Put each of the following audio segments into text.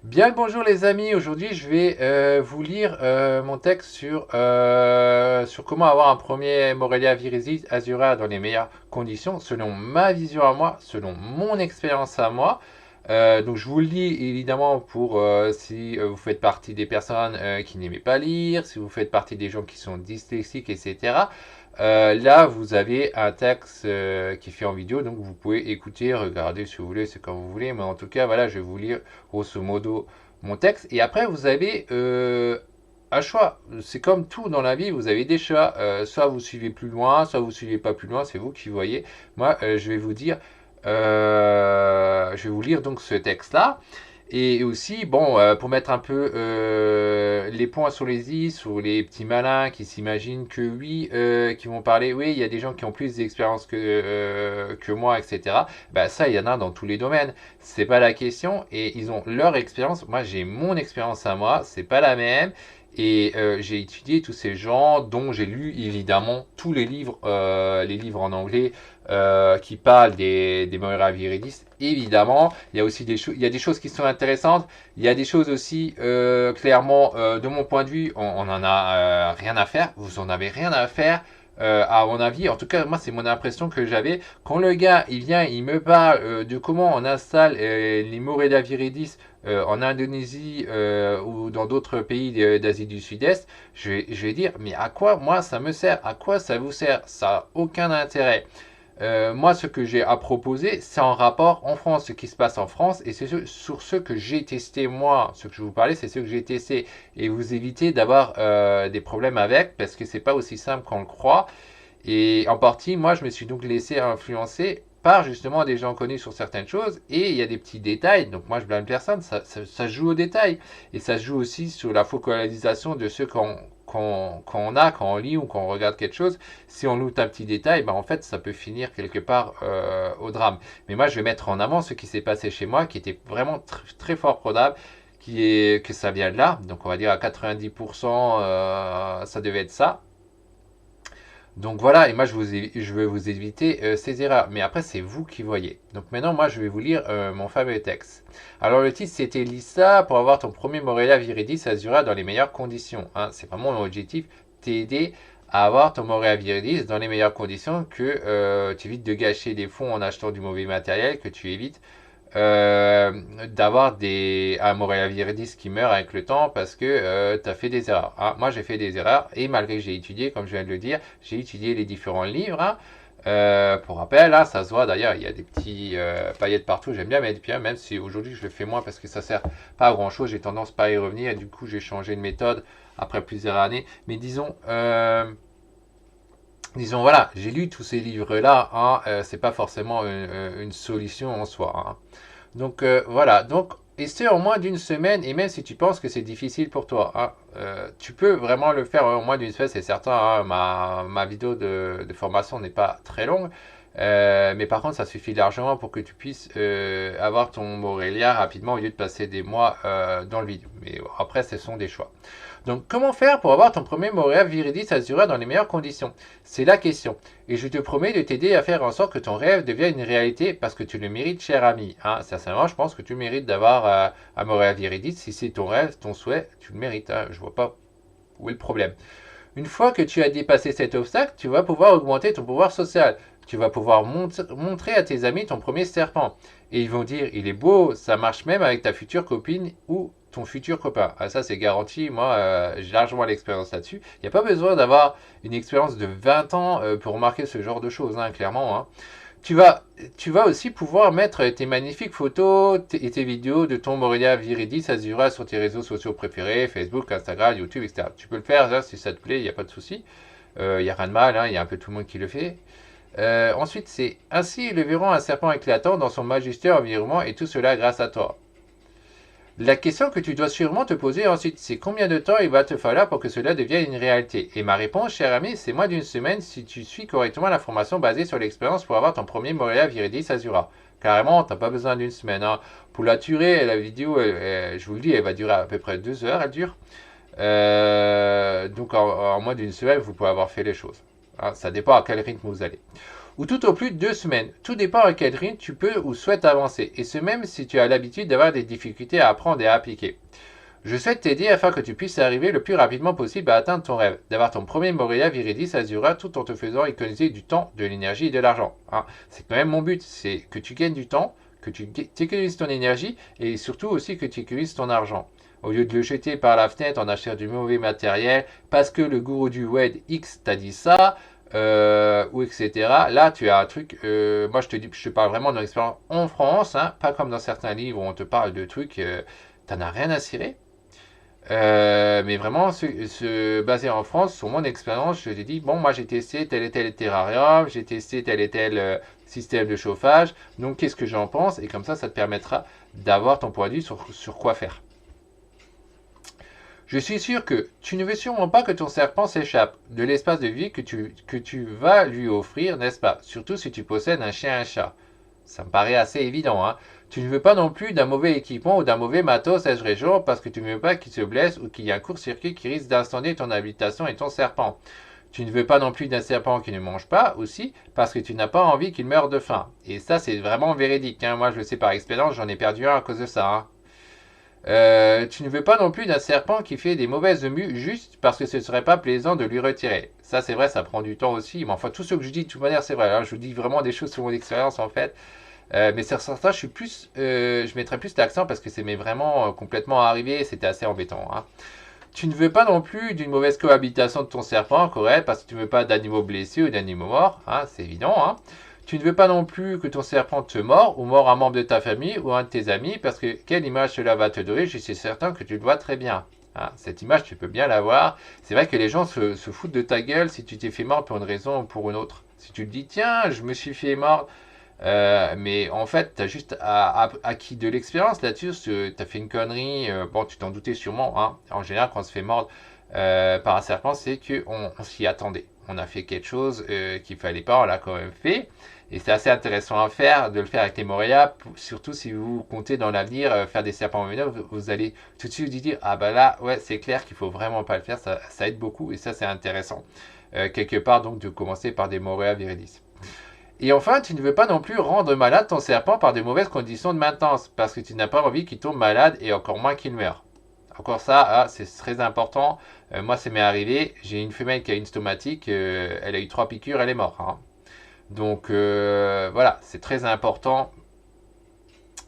Bien le bonjour les amis, aujourd'hui je vais vous lire mon texte sur comment avoir un premier Morelia Virisis Azura dans les meilleures conditions, selon ma vision à moi, selon mon expérience à moi. Donc je vous le lis évidemment pour si vous faites partie des personnes qui n'aimez pas lire, si vous faites partie des gens qui sont dyslexiques, etc. Là, vous avez un texte qui est fait en vidéo, donc vous pouvez écouter, regarder si vous voulez, c'est comme vous voulez, mais en tout cas, voilà, je vais vous lire grosso modo mon texte. Et après, vous avez un choix. C'est comme tout dans la vie, vous avez des choix. Soit vous suivez plus loin, soit vous suivez pas plus loin, c'est vous qui voyez. Moi, je vais vous dire, je vais vous lire donc ce texte-là. Et aussi, bon, pour mettre un peu les points sur les i, sur les petits malins qui s'imaginent que oui, qui vont parler, oui, il y a des gens qui ont plus d'expérience que moi, etc. Bah, ça, il y en a dans tous les domaines. C'est pas la question. Et ils ont leur expérience. Moi, j'ai mon expérience à moi, c'est pas la même. Et j'ai étudié tous ces gens dont j'ai lu évidemment tous les livres en anglais qui parlent des Moira Viridis. Évidemment, il y a aussi il y a des choses qui sont intéressantes. Il y a des choses aussi, clairement, de mon point de vue, on en a rien à faire. Vous en avez rien à faire. À mon avis, en tout cas, moi, c'est mon impression que j'avais. Quand le gars, il vient, il me parle de comment on installe les Morella Viridis en Indonésie ou dans d'autres pays d'Asie du Sud-Est, je vais dire, mais à quoi moi ça me sert? À quoi ça vous sert? Ça n'a aucun intérêt. Moi, ce que j'ai à proposer, c'est en rapport en France, ce qui se passe en France, et c'est sur ce que j'ai testé moi. Ce que je vous parlais, c'est ce que j'ai testé, et vous évitez d'avoir des problèmes avec, parce que c'est pas aussi simple qu'on le croit. Et en partie, moi, je me suis donc laissé influencer par justement des gens connus sur certaines choses, et il y a des petits détails. Donc moi, je blâme personne, ça joue aux détails, et ça joue aussi sur la focalisation de ceux qu'on a quand on lit ou quand on regarde quelque chose. Si on loupe un petit détail, ben en fait, ça peut finir quelque part au drame. Mais moi, je vais mettre en avant ce qui s'est passé chez moi, qui était vraiment très fort probable, qui est que ça vient de là. Donc, on va dire à 90%, ça devait être ça. Donc voilà, et moi je vais vous éviter ces erreurs. Mais après, c'est vous qui voyez. Donc maintenant, moi, je vais vous lire mon fameux texte. Alors le titre, c'était Lisa pour avoir ton premier Morelia Viridis Azura dans les meilleures conditions. Hein. C'est vraiment mon objectif, t'aider à avoir ton Morelia Viridis dans les meilleures conditions, que tu évites de gâcher des fonds en achetant du mauvais matériel, que tu évites d'avoir un Morelia Viridis qui meurt avec le temps parce que tu as fait des erreurs. Hein. Moi, j'ai fait des erreurs et malgré que j'ai étudié, comme je viens de le dire, j'ai étudié les différents livres. Hein. Pour rappel, là, ça se voit d'ailleurs, il y a des petits paillettes partout. J'aime bien mettre bien, même si aujourd'hui je le fais moins parce que ça sert pas à grand chose. J'ai tendance pas à y revenir et du coup, j'ai changé de méthode après plusieurs années. Mais disons voilà, j'ai lu tous ces livres-là. Hein, c'est pas forcément une solution en soi. Hein. Donc voilà, donc essaie en moins d'une semaine et même si tu penses que c'est difficile pour toi, hein, tu peux vraiment le faire en moins d'une semaine, c'est certain. Hein, ma vidéo de formation n'est pas très longue, mais par contre ça suffit largement pour que tu puisses avoir ton Morelia rapidement au lieu de passer des mois dans le vide. Mais après, ce sont des choix. Donc, comment faire pour avoir ton premier Moria Viridis Azura dans les meilleures conditions? C'est la question. Et je te promets de t'aider à faire en sorte que ton rêve devienne une réalité parce que tu le mérites, cher ami. Hein, sincèrement, je pense que tu mérites d'avoir un Moria Viridis. Si c'est ton rêve, ton souhait, tu le mérites. Hein, je vois pas où est le problème. Une fois que tu as dépassé cet obstacle, tu vas pouvoir augmenter ton pouvoir social. Tu vas pouvoir montrer à tes amis ton premier serpent. Et ils vont dire, il est beau, ça marche même avec ta future copine ou ton futur copain. Ah, ça, c'est garanti. Moi, j'ai largement l'expérience là-dessus. Il n'y a pas besoin d'avoir une expérience de 20 ans pour remarquer ce genre de choses, hein, clairement. Hein. Tu vas, tu vas aussi pouvoir mettre tes magnifiques photos et tes vidéos de ton Morelia Viridis Azura sur tes réseaux sociaux préférés, Facebook, Instagram, YouTube, etc. Tu peux le faire, là, si ça te plaît, il n'y a pas de souci. Il n'y a rien de mal, hein, il y a un peu tout le monde qui le fait. Ensuite, c'est ainsi ils le verront un serpent éclatant dans son majestueux environnement et tout cela grâce à toi. La question que tu dois sûrement te poser ensuite, c'est combien de temps il va te falloir pour que cela devienne une réalité. Et ma réponse, cher ami, c'est moins d'une semaine si tu suis correctement la formation basée sur l'expérience pour avoir ton premier Moria Viridis Azura. Carrément, t'as pas besoin d'une semaine. Hein. Pour la durée, la vidéo, je vous le dis, elle va durer à peu près 2 heures, elle dure. Donc en moins d'une semaine, vous pouvez avoir fait les choses. Hein, ça dépend à quel rythme vous allez. ou tout au plus 2 semaines. Tout dépend à quel rythme tu peux ou souhaites avancer, et ce même si tu as l'habitude d'avoir des difficultés à apprendre et à appliquer. Je souhaite t'aider afin que tu puisses arriver le plus rapidement possible à atteindre ton rêve, d'avoir ton premier Moria Viridis Azura tout en te faisant économiser du temps, de l'énergie et de l'argent. Hein. C'est quand même mon but, c'est que tu gagnes du temps, que tu économises ton énergie et surtout aussi que tu économises ton argent. Au lieu de le jeter par la fenêtre en achetant du mauvais matériel parce que le gourou du web X t'a dit ça, ou etc. Là, tu as un truc. Moi, je te parle vraiment d'une expérience en France, hein, pas comme dans certains livres où on te parle de trucs. T'en as rien à cirer. Mais vraiment, basé en France, sur mon expérience, je t'ai dit, bon, moi j'ai testé tel et tel terrarium, j'ai testé tel et tel système de chauffage, donc qu'est-ce que j'en pense? Et comme ça te permettra d'avoir ton point de vue sur quoi faire. Je suis sûr que tu ne veux sûrement pas que ton serpent s'échappe de l'espace de vie que tu vas lui offrir, n'est-ce pas? Surtout si tu possèdes un chien et un chat. Ça me paraît assez évident, hein. Tu ne veux pas non plus d'un mauvais équipement ou d'un mauvais matos à ce région parce que tu ne veux pas qu'il se blesse ou qu'il y ait un court-circuit qui risque d'incender ton habitation et ton serpent. Tu ne veux pas non plus d'un serpent qui ne mange pas aussi parce que tu n'as pas envie qu'il meure de faim. Et ça, c'est vraiment véridique, hein. Moi, je le sais par expérience, j'en ai perdu un à cause de ça, hein. Tu ne veux pas non plus d'un serpent qui fait des mauvaises mues juste parce que ce ne serait pas plaisant de lui retirer. Ça, c'est vrai, ça prend du temps aussi. Mais enfin, tout ce que je dis, de toute manière, c'est vrai. Hein. Je vous dis vraiment des choses sur mon expérience, en fait. Mais sur certains, je mettrais plus d'accent parce que c'est vraiment complètement arrivé. C'était assez embêtant. Hein. Tu ne veux pas non plus d'une mauvaise cohabitation de ton serpent, correct, parce que tu ne veux pas d'animaux blessés ou d'animaux morts. Hein, c'est évident. Hein. Tu ne veux pas non plus que ton serpent te mord ou mord un membre de ta famille ou un de tes amis parce que quelle image cela va te donner, je suis certain que tu le vois très bien. Hein, cette image, tu peux bien la voir. C'est vrai que les gens se foutent de ta gueule si tu t'es fait mordre pour une raison ou pour une autre. Si tu te dis, tiens, je me suis fait mordre, mais en fait, tu as juste acquis de l'expérience là-dessus, tu as fait une connerie, bon, tu t'en doutais sûrement. Hein. En général, quand on se fait mordre par un serpent, c'est qu'on s'y attendait. On a fait quelque chose qu'il fallait pas, on l'a quand même fait. Et c'est assez intéressant à faire, de le faire avec les Moria, surtout si vous comptez dans l'avenir faire des serpents venimeux, vous allez tout de suite vous dire, ah bah là, ouais, c'est clair qu'il faut vraiment pas le faire, ça aide beaucoup et ça c'est intéressant. Quelque part donc de commencer par des Moria viridis. Et enfin, tu ne veux pas non plus rendre malade ton serpent par de mauvaises conditions de maintenance, parce que tu n'as pas envie qu'il tombe malade et encore moins qu'il meure. Encore ça, c'est très important. Moi, ça m'est arrivé. J'ai une femelle qui a une stomatique. Elle a eu 3 piqûres, elle est morte. Hein. Donc voilà, c'est très important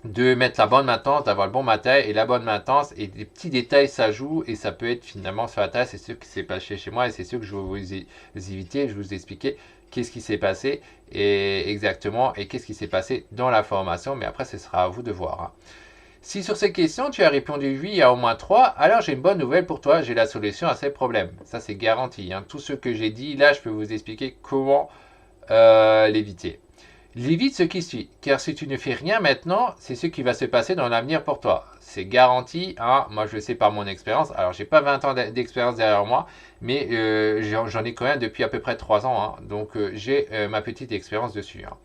de mettre la bonne maintenance, d'avoir le bon matériel et la bonne maintenance. Et des petits détails, ça joue et ça peut être finalement sur la taille. C'est ce qui s'est passé chez moi et c'est ce que je vais vous éviter. Je vais vous expliquer qu'est-ce qui s'est passé et exactement et qu'est-ce qui s'est passé dans la formation. Mais après, ce sera à vous de voir. Hein. Si sur ces questions tu as répondu oui à au moins 3, alors j'ai une bonne nouvelle pour toi, j'ai la solution à ces problèmes. Ça c'est garanti. Hein. Tout ce que j'ai dit là, je peux vous expliquer comment l'éviter. L'évite ce qui suit, car si tu ne fais rien maintenant, c'est ce qui va se passer dans l'avenir pour toi. C'est garanti, hein, moi je le sais par mon expérience. Alors j'ai pas 20 ans d'expérience derrière moi, mais j'en ai quand même depuis à peu près 3 ans. Hein, donc j'ai ma petite expérience dessus. Hein.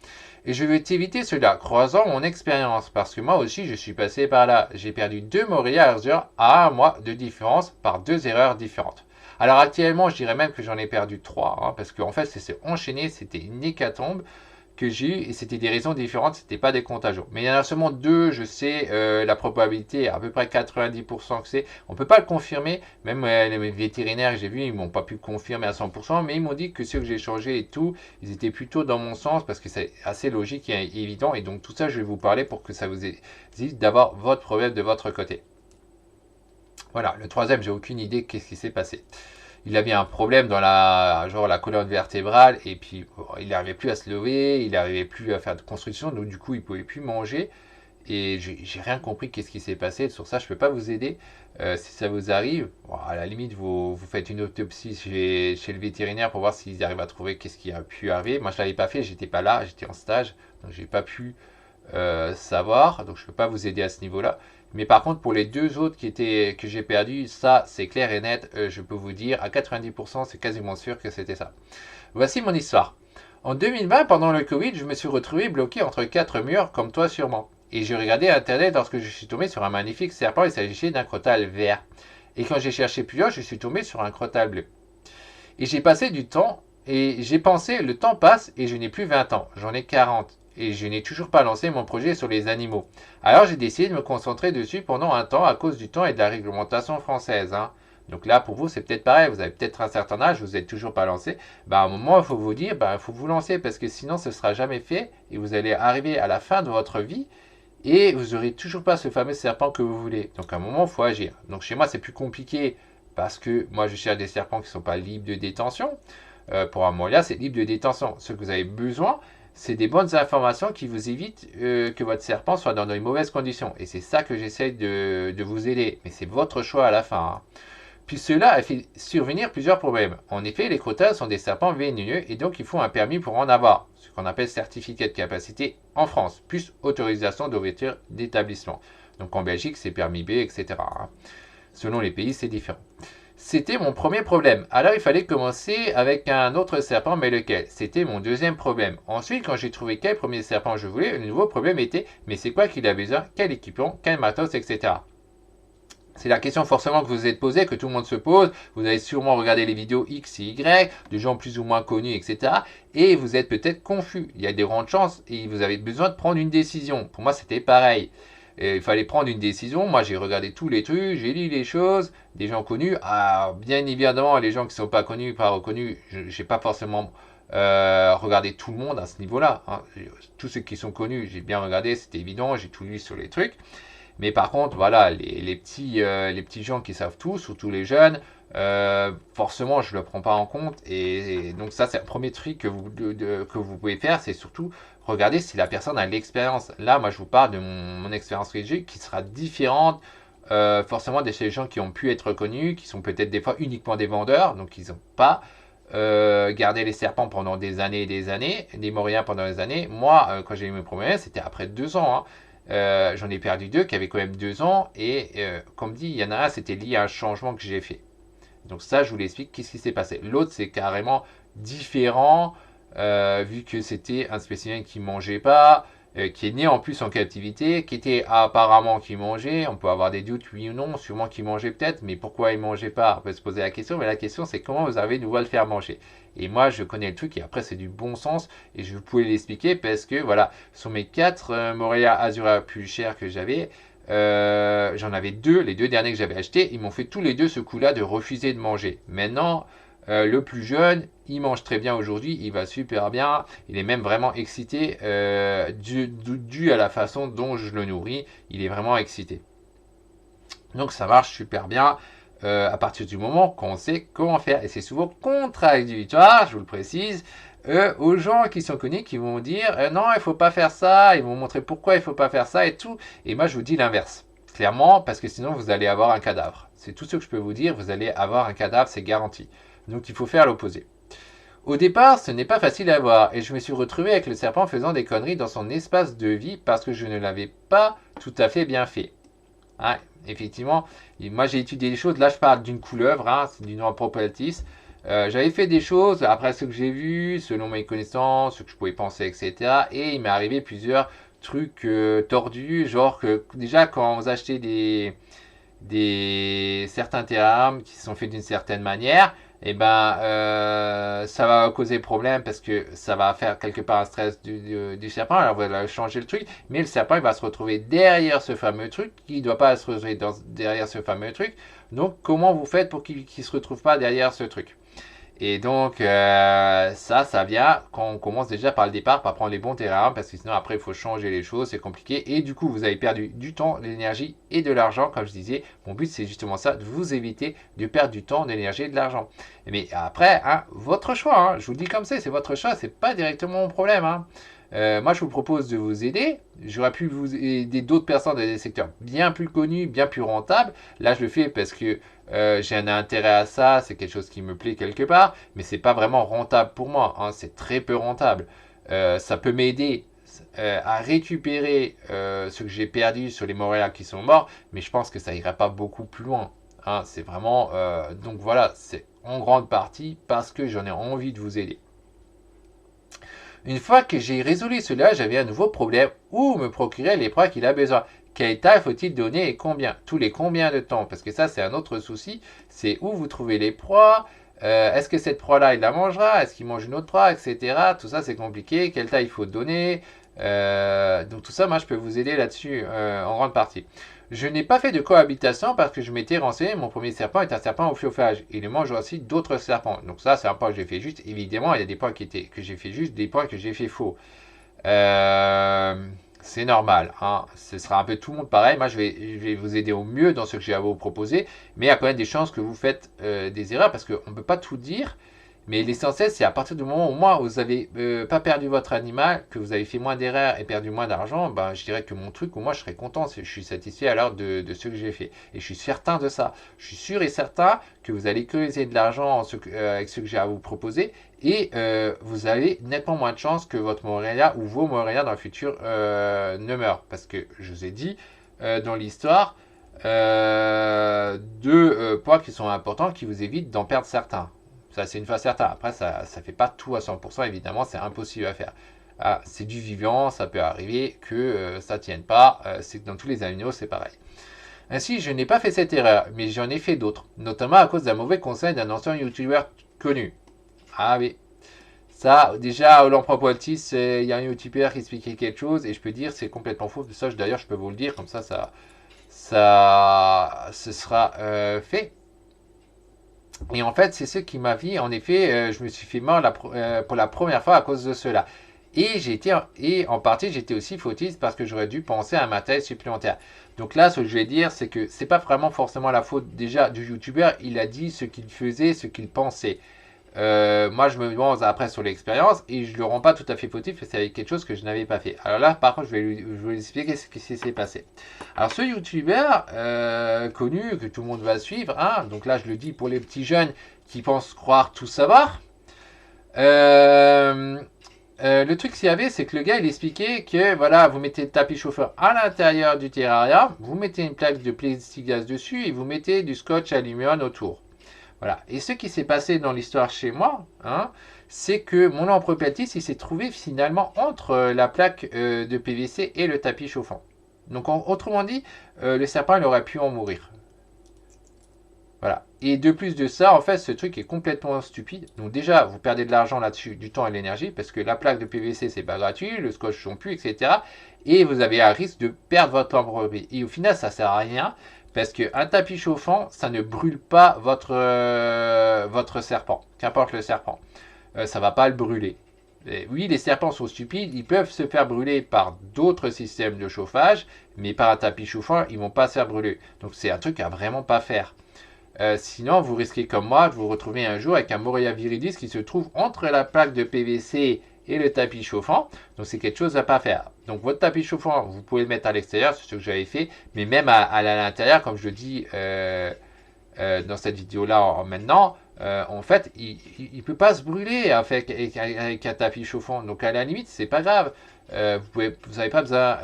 Et je vais t'éviter cela, croisant mon expérience, parce que moi aussi je suis passé par là. J'ai perdu 2 Moria à un mois de différence par 2 erreurs différentes. Alors actuellement, je dirais même que j'en ai perdu 3, hein, parce qu'en fait, c'est enchaîné, c'était une hécatombe que j'ai eu et c'était des raisons différentes, c'était pas des contagions. Mais il y en a seulement 2, je sais, la probabilité est à peu près 90% que c'est. On peut pas le confirmer, même les vétérinaires que j'ai vus, ils m'ont pas pu confirmer à 100%, mais ils m'ont dit que ceux que j'ai changés et tout, ils étaient plutôt dans mon sens parce que c'est assez logique et évident. Et donc tout ça, je vais vous parler pour que ça vous évite d'avoir votre problème de votre côté. Voilà, le troisième, j'ai aucune idée qu'est-ce qui s'est passé. Il avait un problème dans la colonne vertébrale et puis il n'arrivait plus à se lever, il n'arrivait plus à faire de construction, donc du coup il pouvait plus manger et j'ai rien compris qu'est-ce qui s'est passé. Sur ça, je peux pas vous aider. Si ça vous arrive, bon, à la limite vous faites une autopsie chez le vétérinaire pour voir s'ils arrivent à trouver qu'est-ce qui a pu arriver. Moi je l'avais pas fait, j'étais pas là, j'étais en stage, donc j'ai pas pu savoir, donc je peux pas vous aider à ce niveau-là. Mais par contre, pour les 2 autres que j'ai perdus, ça c'est clair et net, je peux vous dire, à 90%, c'est quasiment sûr que c'était ça. Voici mon histoire. En 2020, pendant le Covid, je me suis retrouvé bloqué entre 4 murs, comme toi sûrement. Et j'ai regardé Internet lorsque je suis tombé sur un magnifique serpent, il s'agissait d'un crotal vert. Et quand j'ai cherché plus loin, je suis tombé sur un crotal bleu. Et j'ai passé du temps Et j'ai pensé, le temps passe et je n'ai plus 20 ans, j'en ai 40. Et je n'ai toujours pas lancé mon projet sur les animaux. Alors j'ai décidé de me concentrer dessus pendant un temps à cause du temps et de la réglementation française. Hein. Donc là, pour vous, c'est peut-être pareil. Vous avez peut-être un certain âge, vous n'êtes toujours pas lancé. À un moment, il faut vous dire, il faut vous lancer parce que sinon, ce ne sera jamais fait et vous allez arriver à la fin de votre vie et vous n'aurez toujours pas ce fameux serpent que vous voulez. Donc à un moment, il faut agir. Donc chez moi, c'est plus compliqué parce que moi, je cherche des serpents qui ne sont pas libres de détention. Pour un moria, c'est libre de détention. Ce que vous avez besoin, c'est des bonnes informations qui vous évitent que votre serpent soit dans de mauvaises conditions. Et c'est ça que j'essaie de vous aider. Mais c'est votre choix à la fin. Hein. Puis cela a fait survenir plusieurs problèmes. En effet, les crotales sont des serpents vénéneux et donc il faut un permis pour en avoir, ce qu'on appelle certificat de capacité en France, plus autorisation d'ouverture d'établissement. Donc en Belgique, c'est permis B, etc. Hein. Selon les pays, c'est différent. C'était mon premier problème. Alors il fallait commencer avec un autre serpent, mais lequel? C'était mon deuxième problème. Ensuite, quand j'ai trouvé quel premier serpent je voulais, le nouveau problème était, mais c'est quoi qu'il a besoin? Quel équipement? Quel matos? Etc. C'est la question forcément que vous vous êtes posée, que tout le monde se pose. Vous avez sûrement regardé les vidéos X et Y, de gens plus ou moins connus, etc. Et vous êtes peut-être confus. Il y a des grandes chances et vous avez besoin de prendre une décision. Pour moi, c'était pareil. Et il fallait prendre une décision. Moi, j'ai regardé tous les trucs, j'ai lu les choses, des gens connus. Ah, bien évidemment, les gens qui ne sont pas connus, pas reconnus, je n'ai pas forcément regardé tout le monde à ce niveau-là. Hein. Tous ceux qui sont connus, j'ai bien regardé, c'était évident, j'ai tout lu sur les trucs. Mais par contre, voilà, les petits gens qui savent tout, surtout les jeunes, forcément, je ne le prends pas en compte. Et donc ça, c'est le premier truc que vous pouvez faire, c'est surtout regarder si la personne a l'expérience. Là, moi, je vous parle de mon expérience religieux qui sera différente forcément de ces gens qui ont pu être connus, qui sont peut-être des fois uniquement des vendeurs, donc ils n'ont pas gardé les serpents pendant des années et des années, des moriens pendant des années. Moi, quand j'ai eu mes premiers, c'était après 2 ans. Hein. J'en ai perdu 2 qui avaient quand même 2 ans et comme dit, il y en a un, c'était lié à un changement que j'ai fait. Donc ça, je vous l'explique, qu'est-ce qui s'est passé. L'autre, c'est carrément différent, vu que c'était un spécimen qui ne mangeait pas, qui est né en plus en captivité, qui était apparemment qui mangeait. On peut avoir des doutes, oui ou non, sûrement qu'il mangeait peut-être, mais pourquoi il ne mangeait pas? On peut se poser la question, mais la question c'est comment vous avez nous le faire manger. Et moi, je connais le truc, et après, c'est du bon sens, et je pouvais l'expliquer parce que, voilà, sur mes 4 Morelia Azura plus chers que j'avais, j'en avais 2, les 2 derniers que j'avais achetés, ils m'ont fait tous les 2 ce coup-là de refuser de manger. Maintenant, le plus jeune, il mange très bien aujourd'hui, il va super bien, il est même vraiment excité dû à la façon dont je le nourris, il est vraiment excité. Donc ça marche super bien à partir du moment qu'on sait comment faire. Et c'est souvent contradictoire, je vous le précise, aux gens qui sont connus qui vont dire non, il ne faut pas faire ça, ils vont montrer pourquoi il ne faut pas faire ça et tout. Et moi je vous dis l'inverse. Clairement, parce que sinon vous allez avoir un cadavre. C'est tout ce que je peux vous dire, vous allez avoir un cadavre, c'est garanti. Donc il faut faire l'opposé. Au départ, ce n'est pas facile à voir et je me suis retrouvé avec le serpent faisant des conneries dans son espace de vie parce que je ne l'avais pas tout à fait bien fait. Hein, effectivement, moi j'ai étudié des choses, là je parle d'une couleuvre, hein, c'est du Neuropropatis. J'avais fait des choses, après ce que j'ai vu, selon mes connaissances, ce que je pouvais penser, etc. Et il m'est arrivé plusieurs trucs tordus, genre que déjà quand vous achetez certains terrains qui sont faits d'une certaine manière, et ça va causer problème parce que ça va faire quelque part un stress du serpent. Alors vous allez changer le truc, mais le serpent il va se retrouver derrière ce fameux truc qui ne doit pas se retrouver derrière ce fameux truc. Donc comment vous faites pour qu'il ne se retrouve pas derrière ce truc? Et donc, ça vient quand on commence déjà par le départ, par prendre les bons terrains, parce que sinon après il faut changer les choses, c'est compliqué. Et du coup, vous avez perdu du temps, de l'énergie et de l'argent, comme je disais. Mon but, c'est justement ça, de vous éviter de perdre du temps, de l'énergie et de l'argent. Mais après, hein, votre choix, hein, je vous le dis comme ça, c'est votre choix, c'est pas directement mon problème. Hein. Moi, je vous propose de vous aider. J'aurais pu vous aider d'autres personnes dans des secteurs bien plus connus, bien plus rentables. Là, je le fais parce que j'ai un intérêt à ça. C'est quelque chose qui me plaît quelque part. Mais c'est pas vraiment rentable pour moi. Hein, c'est très peu rentable. Ça peut m'aider à récupérer ce que j'ai perdu sur les Montréal qui sont morts. Mais je pense que ça ira pas beaucoup plus loin. Hein, c'est vraiment... donc voilà, c'est en grande partie parce que j'en ai envie de vous aider. Une fois que j'ai résolu cela, j'avais un nouveau problème. Où me procurer les proies qu'il a besoin? Quelle taille faut-il donner et combien? Tous les combien de temps? Parce que ça, c'est un autre souci. C'est où vous trouvez les proies, Est-ce que cette proie-là, il la mangera? Est-ce qu'il mange une autre proie, etc. Tout ça, c'est compliqué. Quelle taille il faut donner? Donc tout ça, moi, je peux vous aider là-dessus en grande partie. Je n'ai pas fait de cohabitation parce que je m'étais renseigné. Mon premier serpent est un serpent au chauffage. Il mange aussi d'autres serpents. Donc ça, c'est un point que j'ai fait juste. Évidemment, il y a des points que j'ai fait juste, des points que j'ai fait faux. C'est normal, hein. Ce sera un peu tout le monde pareil. Moi, je vais vous aider au mieux dans ce que j'ai à vous proposer. Mais il y a quand même des chances que vous faites des erreurs parce qu'on ne peut pas tout dire. Mais l'essentiel, c'est à partir du moment où moi, vous n'avez pas perdu votre animal, que vous avez fait moins d'erreurs et perdu moins d'argent, ben, je dirais que mon truc, ou moi, je serais content, je suis satisfait alors de ce que j'ai fait. Et je suis certain de ça. Je suis sûr et certain que vous allez économiser de l'argent avec ce que j'ai à vous proposer. Et vous avez nettement moins de chances que votre Morelia ou vos Morelia dans le futur ne meurent. Parce que je vous ai dit dans l'histoire, deux points qui sont importants qui vous évitent d'en perdre certains. Ça, c'est une fois certain. Après, ça ne fait pas tout à 100%, évidemment, c'est impossible à faire. Ah, c'est du vivant, ça peut arriver que ça ne tienne pas. C'est que dans tous les animaux, c'est pareil. Ainsi, je n'ai pas fait cette erreur, mais j'en ai fait d'autres, notamment à cause d'un mauvais conseil d'un ancien youtubeur connu. Ah oui. Ça, déjà, l'emploi Poiltis, il y a un youtubeur qui expliquait quelque chose, et je peux dire c'est complètement faux. Ça, d'ailleurs, je peux vous le dire, comme ce sera fait. Et en fait, c'est ce qui m'a vu. En effet, je me suis fait mort pour la première fois à cause de cela. Et en partie, j'étais aussi fautiste parce que j'aurais dû penser à un matériel supplémentaire. Donc là, ce que je vais dire, c'est que c'est pas vraiment forcément la faute déjà du youtubeur. Il a dit ce qu'il faisait, ce qu'il pensait. Moi, je me base après sur l'expérience et je le rends pas tout à fait fautif parce que c'est quelque chose que je n'avais pas fait. Alors là, par contre, je vais lui expliquer ce qui s'est passé. Alors, ce youtubeur connu que tout le monde va suivre, hein, donc là, je le dis pour les petits jeunes qui pensent croire tout savoir. Le truc s'il y avait, c'est que le gars il expliquait que voilà, vous mettez le tapis chauffeur à l'intérieur du terraria, vous mettez une plaque de plexiglas dessus et vous mettez du scotch aluminium autour. Voilà. Et ce qui s'est passé dans l'histoire chez moi, hein, c'est que mon emproplatis, il s'est trouvé finalement entre la plaque de PVC et le tapis chauffant. Donc, autrement dit, le serpent, il aurait pu en mourir. Voilà. Et de plus de ça, en fait, ce truc est complètement stupide. Donc déjà, vous perdez de l'argent là-dessus, du temps et de l'énergie, parce que la plaque de PVC, c'est pas gratuit, le scotch ne plus, etc. Et vous avez un risque de perdre votre lampe. Et au final, ça sert à rien, parce qu'un tapis chauffant, ça ne brûle pas votre serpent, qu'importe le serpent. Ça va pas le brûler. Et oui, les serpents sont stupides, ils peuvent se faire brûler par d'autres systèmes de chauffage, mais par un tapis chauffant, ils vont pas se faire brûler. Donc c'est un truc à vraiment pas faire. Sinon, vous risquez comme moi de vous retrouver un jour avec un Morelia viridis qui se trouve entre la plaque de PVC et le tapis chauffant. Donc c'est quelque chose à pas faire. Donc votre tapis chauffant, vous pouvez le mettre à l'extérieur, c'est ce que j'avais fait, mais même à l'intérieur, comme je le dis dans cette vidéo-là maintenant, en fait, il ne peut pas se brûler avec un tapis chauffant. Donc à la limite, c'est pas grave. Vous n'avez pas besoin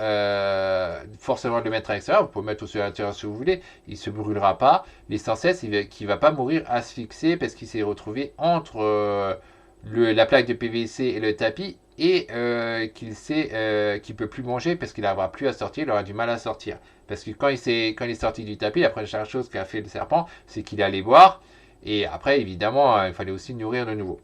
forcément de le mettre à l'extérieur. Vous pouvez le mettre aussi à l'intérieur si vous voulez. Il ne se brûlera pas. L'essentiel, c'est qu'il ne va pas mourir asphyxié parce qu'il s'est retrouvé entre la plaque de PVC et le tapis et qu'il ne peut plus manger parce qu'il n'arrivera plus à sortir. Il aura du mal à sortir. Parce que quand il est sorti du tapis, la première chose qu'a fait le serpent, c'est qu'il allait boire. Et après, évidemment, il fallait aussi nourrir de nouveau.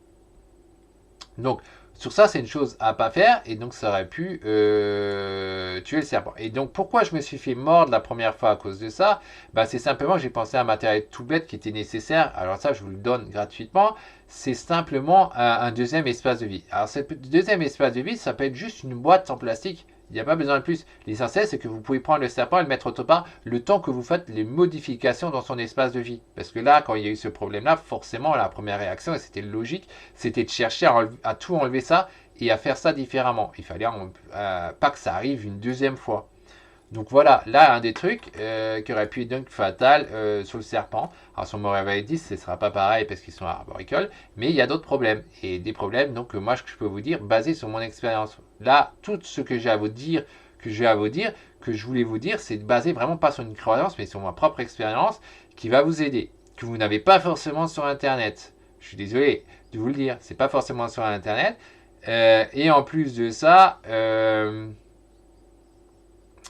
Donc, sur ça, c'est une chose à pas faire. Et donc, ça aurait pu tuer le serpent. Et donc, pourquoi je me suis fait mordre la première fois à cause de ça? Bah, c'est simplement que j'ai pensé à un matériel tout bête qui était nécessaire. Alors ça, je vous le donne gratuitement. C'est simplement un deuxième espace de vie. Alors, ce deuxième espace de vie, ça peut être juste une boîte en plastique. Il n'y a pas besoin de plus. L'essentiel, c'est que vous pouvez prendre le serpent et le mettre autre part le temps que vous faites les modifications dans son espace de vie. Parce que là, quand il y a eu ce problème-là, forcément, la première réaction, et c'était logique, c'était de chercher à tout enlever ça et à faire ça différemment. Il fallait pas que ça arrive une deuxième fois. Donc voilà, là un des trucs qui aurait pu être donc fatal sur le serpent. Alors sur Morelia 10, ce ne sera pas pareil parce qu'ils sont arboricoles, mais il y a d'autres problèmes. Et des problèmes donc moi je peux vous dire basés sur mon expérience. Là, tout ce que j'ai à vous dire, que je voulais vous dire, c'est basé vraiment pas sur une croyance, mais sur ma propre expérience qui va vous aider, que vous n'avez pas forcément sur internet. Je suis désolé de vous le dire, c'est pas forcément sur internet. Et en plus de ça,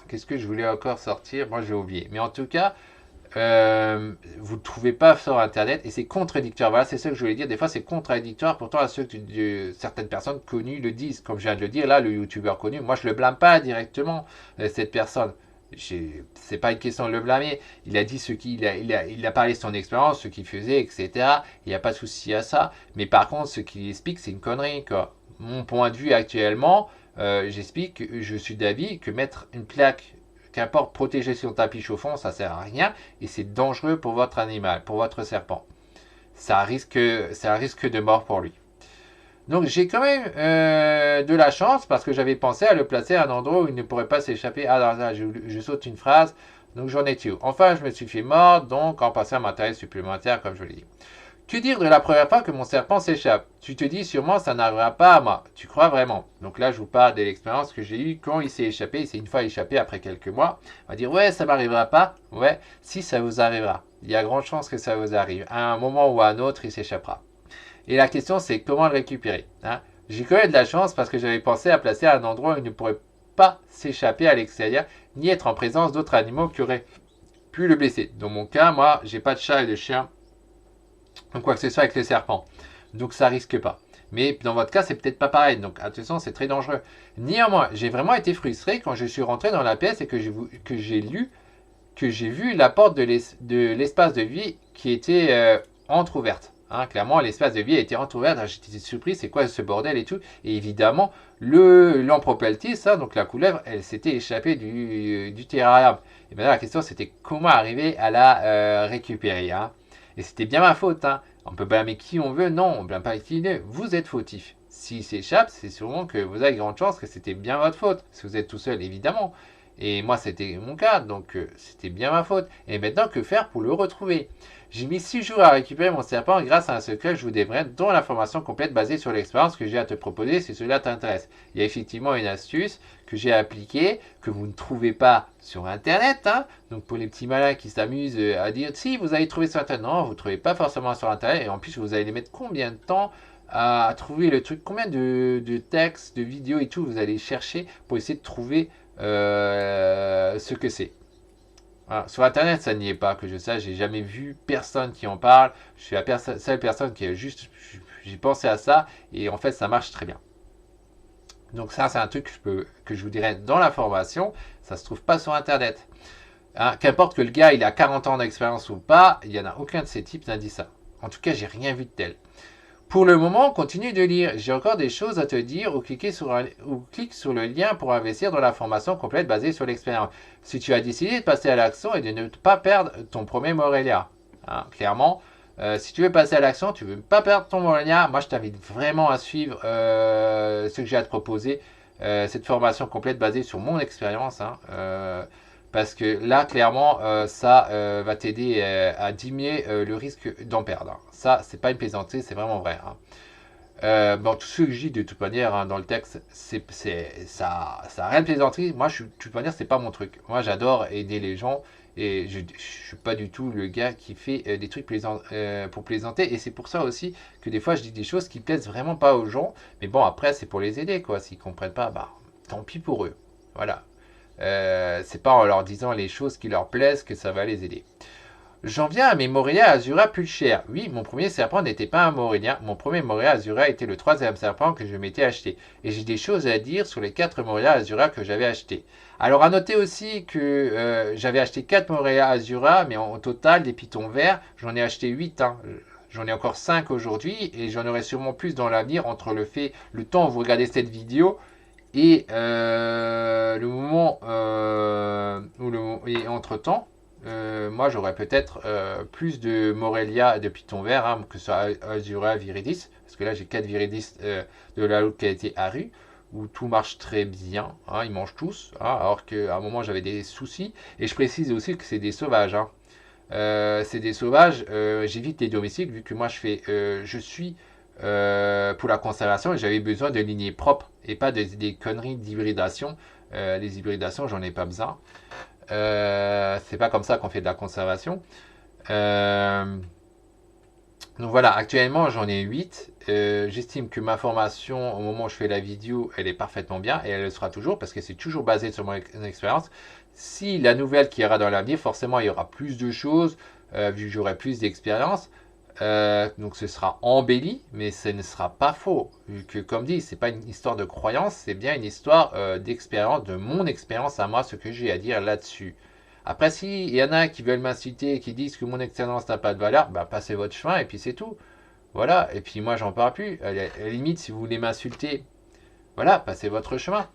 qu'est-ce que je voulais encore sortir? Moi, j'ai oublié. Mais en tout cas, vous ne trouvez pas sur Internet et c'est contradictoire. Voilà, c'est ça que je voulais dire. Des fois, c'est contradictoire. Pourtant, à ceux que certaines personnes connues le disent. Comme je viens de le dire, là, le youtubeur connu, moi, je ne le blâme pas directement, cette personne. C'est pas une question de le blâmer. Il a dit il a parlé de son expérience, ce qu'il faisait, etc. Il n'y a pas de souci à ça. Mais par contre, ce qu'il explique, c'est une connerie, quoi. Mon point de vue actuellement, j'explique que je suis d'avis que mettre une plaque, qu'importe, protéger son tapis chauffant, ça sert à rien et c'est dangereux pour votre animal, pour votre serpent. C'est un risque de mort pour lui. Donc j'ai quand même de la chance parce que j'avais pensé à le placer à un endroit où il ne pourrait pas s'échapper. Alors là, je saute une phrase, donc j'en ai tué. Enfin, je me suis fait mordre, donc en passant un matériel supplémentaire, comme je l'ai dit. Que dire de la première fois que mon serpent s'échappe? Tu te dis sûrement ça n'arrivera pas à moi. Tu crois vraiment? Donc là, je vous parle de l'expérience que j'ai eue quand il s'est échappé. Il s'est une fois échappé après quelques mois. On va dire ouais, ça m'arrivera pas. Ouais, si ça vous arrivera. Il y a grande chance que ça vous arrive. À un moment ou à un autre, il s'échappera. Et la question, c'est comment le récupérer, hein? J'ai quand même de la chance parce que j'avais pensé à placer à un endroit où il ne pourrait pas s'échapper à l'extérieur, ni être en présence d'autres animaux qui auraient pu le blesser. Dans mon cas, moi, j'ai pas de chat et de chien, ou quoi que ce soit avec les serpents. Donc ça risque pas. Mais dans votre cas, c'est peut-être pas pareil. Donc attention, c'est très dangereux. Néanmoins, j'ai vraiment été frustré quand je suis rentré dans la pièce et que j'ai vu la porte de l'espace de vie qui était entrouverte. Hein, clairement, l'espace de vie a été entrouverte. J'étais surpris, c'est quoi ce bordel et tout. Et évidemment, l'Ampropeltis, hein, donc la couleuvre, elle s'était échappée du terrarium. Et maintenant, la question, c'était comment arriver à la récupérer. Hein. Et c'était bien ma faute. Hein. On peut blâmer qui on veut. Non, on ne blâme pas qui on veut. Vous êtes fautif. S'il s'échappe, c'est sûrement que vous avez grande chance que c'était bien votre faute. Si vous êtes tout seul, évidemment. Et moi, c'était mon cas, donc c'était bien ma faute. Et maintenant, que faire pour le retrouver? J'ai mis 6 jours à récupérer mon serpent grâce à un secret que je vous dévoilerai, dont l'information complète basée sur l'expérience que j'ai à te proposer si cela t'intéresse. Il y a effectivement une astuce que j'ai appliquée, que vous ne trouvez pas sur Internet. Hein. Donc pour les petits malins qui s'amusent à dire, si vous allez trouver sur Internet, non, vous ne trouvez pas forcément sur Internet. Et en plus, vous allez mettre combien de temps à trouver le truc, combien de textes, de vidéos et tout, vous allez chercher pour essayer de trouver ce que c'est. Voilà. Sur Internet, ça n'y est pas, que je sache. J'ai jamais vu personne qui en parle. Je suis la seule personne qui a juste. J'ai pensé à ça et en fait, ça marche très bien. Donc, ça, c'est un truc que je vous dirais dans la formation. Ça se trouve pas sur Internet. Hein, qu'importe que le gars il a 40 ans d'expérience ou pas, il n'y en a aucun de ces types n'a dit ça. En tout cas, j'ai rien vu de tel. Pour le moment, continue de lire. J'ai encore des choses à te dire ou clique sur le lien pour investir dans la formation complète basée sur l'expérience. Si tu as décidé de passer à l'action et de ne pas perdre ton premier Morelia, hein, clairement, si tu veux passer à l'action, tu ne veux pas perdre ton Morelia, moi je t'invite vraiment à suivre ce que j'ai à te proposer, cette formation complète basée sur mon expérience. Hein, parce que là, clairement, ça va t'aider à diminuer le risque d'en perdre. Ça, c'est pas une plaisanterie, c'est vraiment vrai. Hein. Bon, tout ce que je dis de toute manière hein, dans le texte, ça n'a rien de plaisanterie. Moi, de toute manière, c'est pas mon truc. Moi, j'adore aider les gens et je suis pas du tout le gars qui fait des trucs pour plaisanter. Et c'est pour ça aussi que des fois, je dis des choses qui plaisent vraiment pas aux gens. Mais bon, après, c'est pour les aider, quoi. S'ils comprennent pas, bah, tant pis pour eux. Voilà. C'est pas en leur disant les choses qui leur plaisent que ça va les aider. J'en viens à mes Morelia Azura Pulcher. Oui, mon premier serpent n'était pas un Morelia. Mon premier Morelia Azura était le troisième serpent que je m'étais acheté. Et j'ai des choses à dire sur les 4 Morelia Azura que j'avais achetés. Alors à noter aussi que j'avais acheté 4 Morelia Azura, mais en total, des pitons verts, j'en ai acheté 8. Hein. J'en ai encore 5 aujourd'hui et j'en aurai sûrement plus dans l'avenir entre le temps où vous regardez cette vidéo et le moment et entre-temps, moi j'aurais peut-être plus de Morelia de Python vert, hein, que ce soit Azura, Viridis, parce que là j'ai 4 Viridis de la haute qualité Aru, où tout marche très bien, hein, ils mangent tous, hein, alors qu'à un moment j'avais des soucis, et je précise aussi que c'est des sauvages. Hein. C'est des sauvages, j'évite les domestiques, vu que moi je suis pour la conservation et j'avais besoin de lignées propres et pas des conneries d'hybridation. Les hybridations, j'en ai pas besoin. C'est pas comme ça qu'on fait de la conservation. Donc voilà, actuellement j'en ai 8. J'estime que ma formation, au moment où je fais la vidéo, elle est parfaitement bien et elle le sera toujours parce que c'est toujours basé sur mon expérience. Si la nouvelle qui ira dans l'avenir, forcément il y aura plus de choses, vu que j'aurai plus d'expérience. Donc ce sera embelli, mais ce ne sera pas faux. Vu que, comme dit, c'est pas une histoire de croyance, c'est bien une histoire d'expérience, de mon expérience à moi, ce que j'ai à dire là-dessus. Après, s'il y en a qui veulent m'inciter, qui disent que mon expérience n'a pas de valeur, bah passez votre chemin et puis c'est tout. Voilà, et puis moi j'en parle plus. À la limite, si vous voulez m'insulter, voilà, passez votre chemin.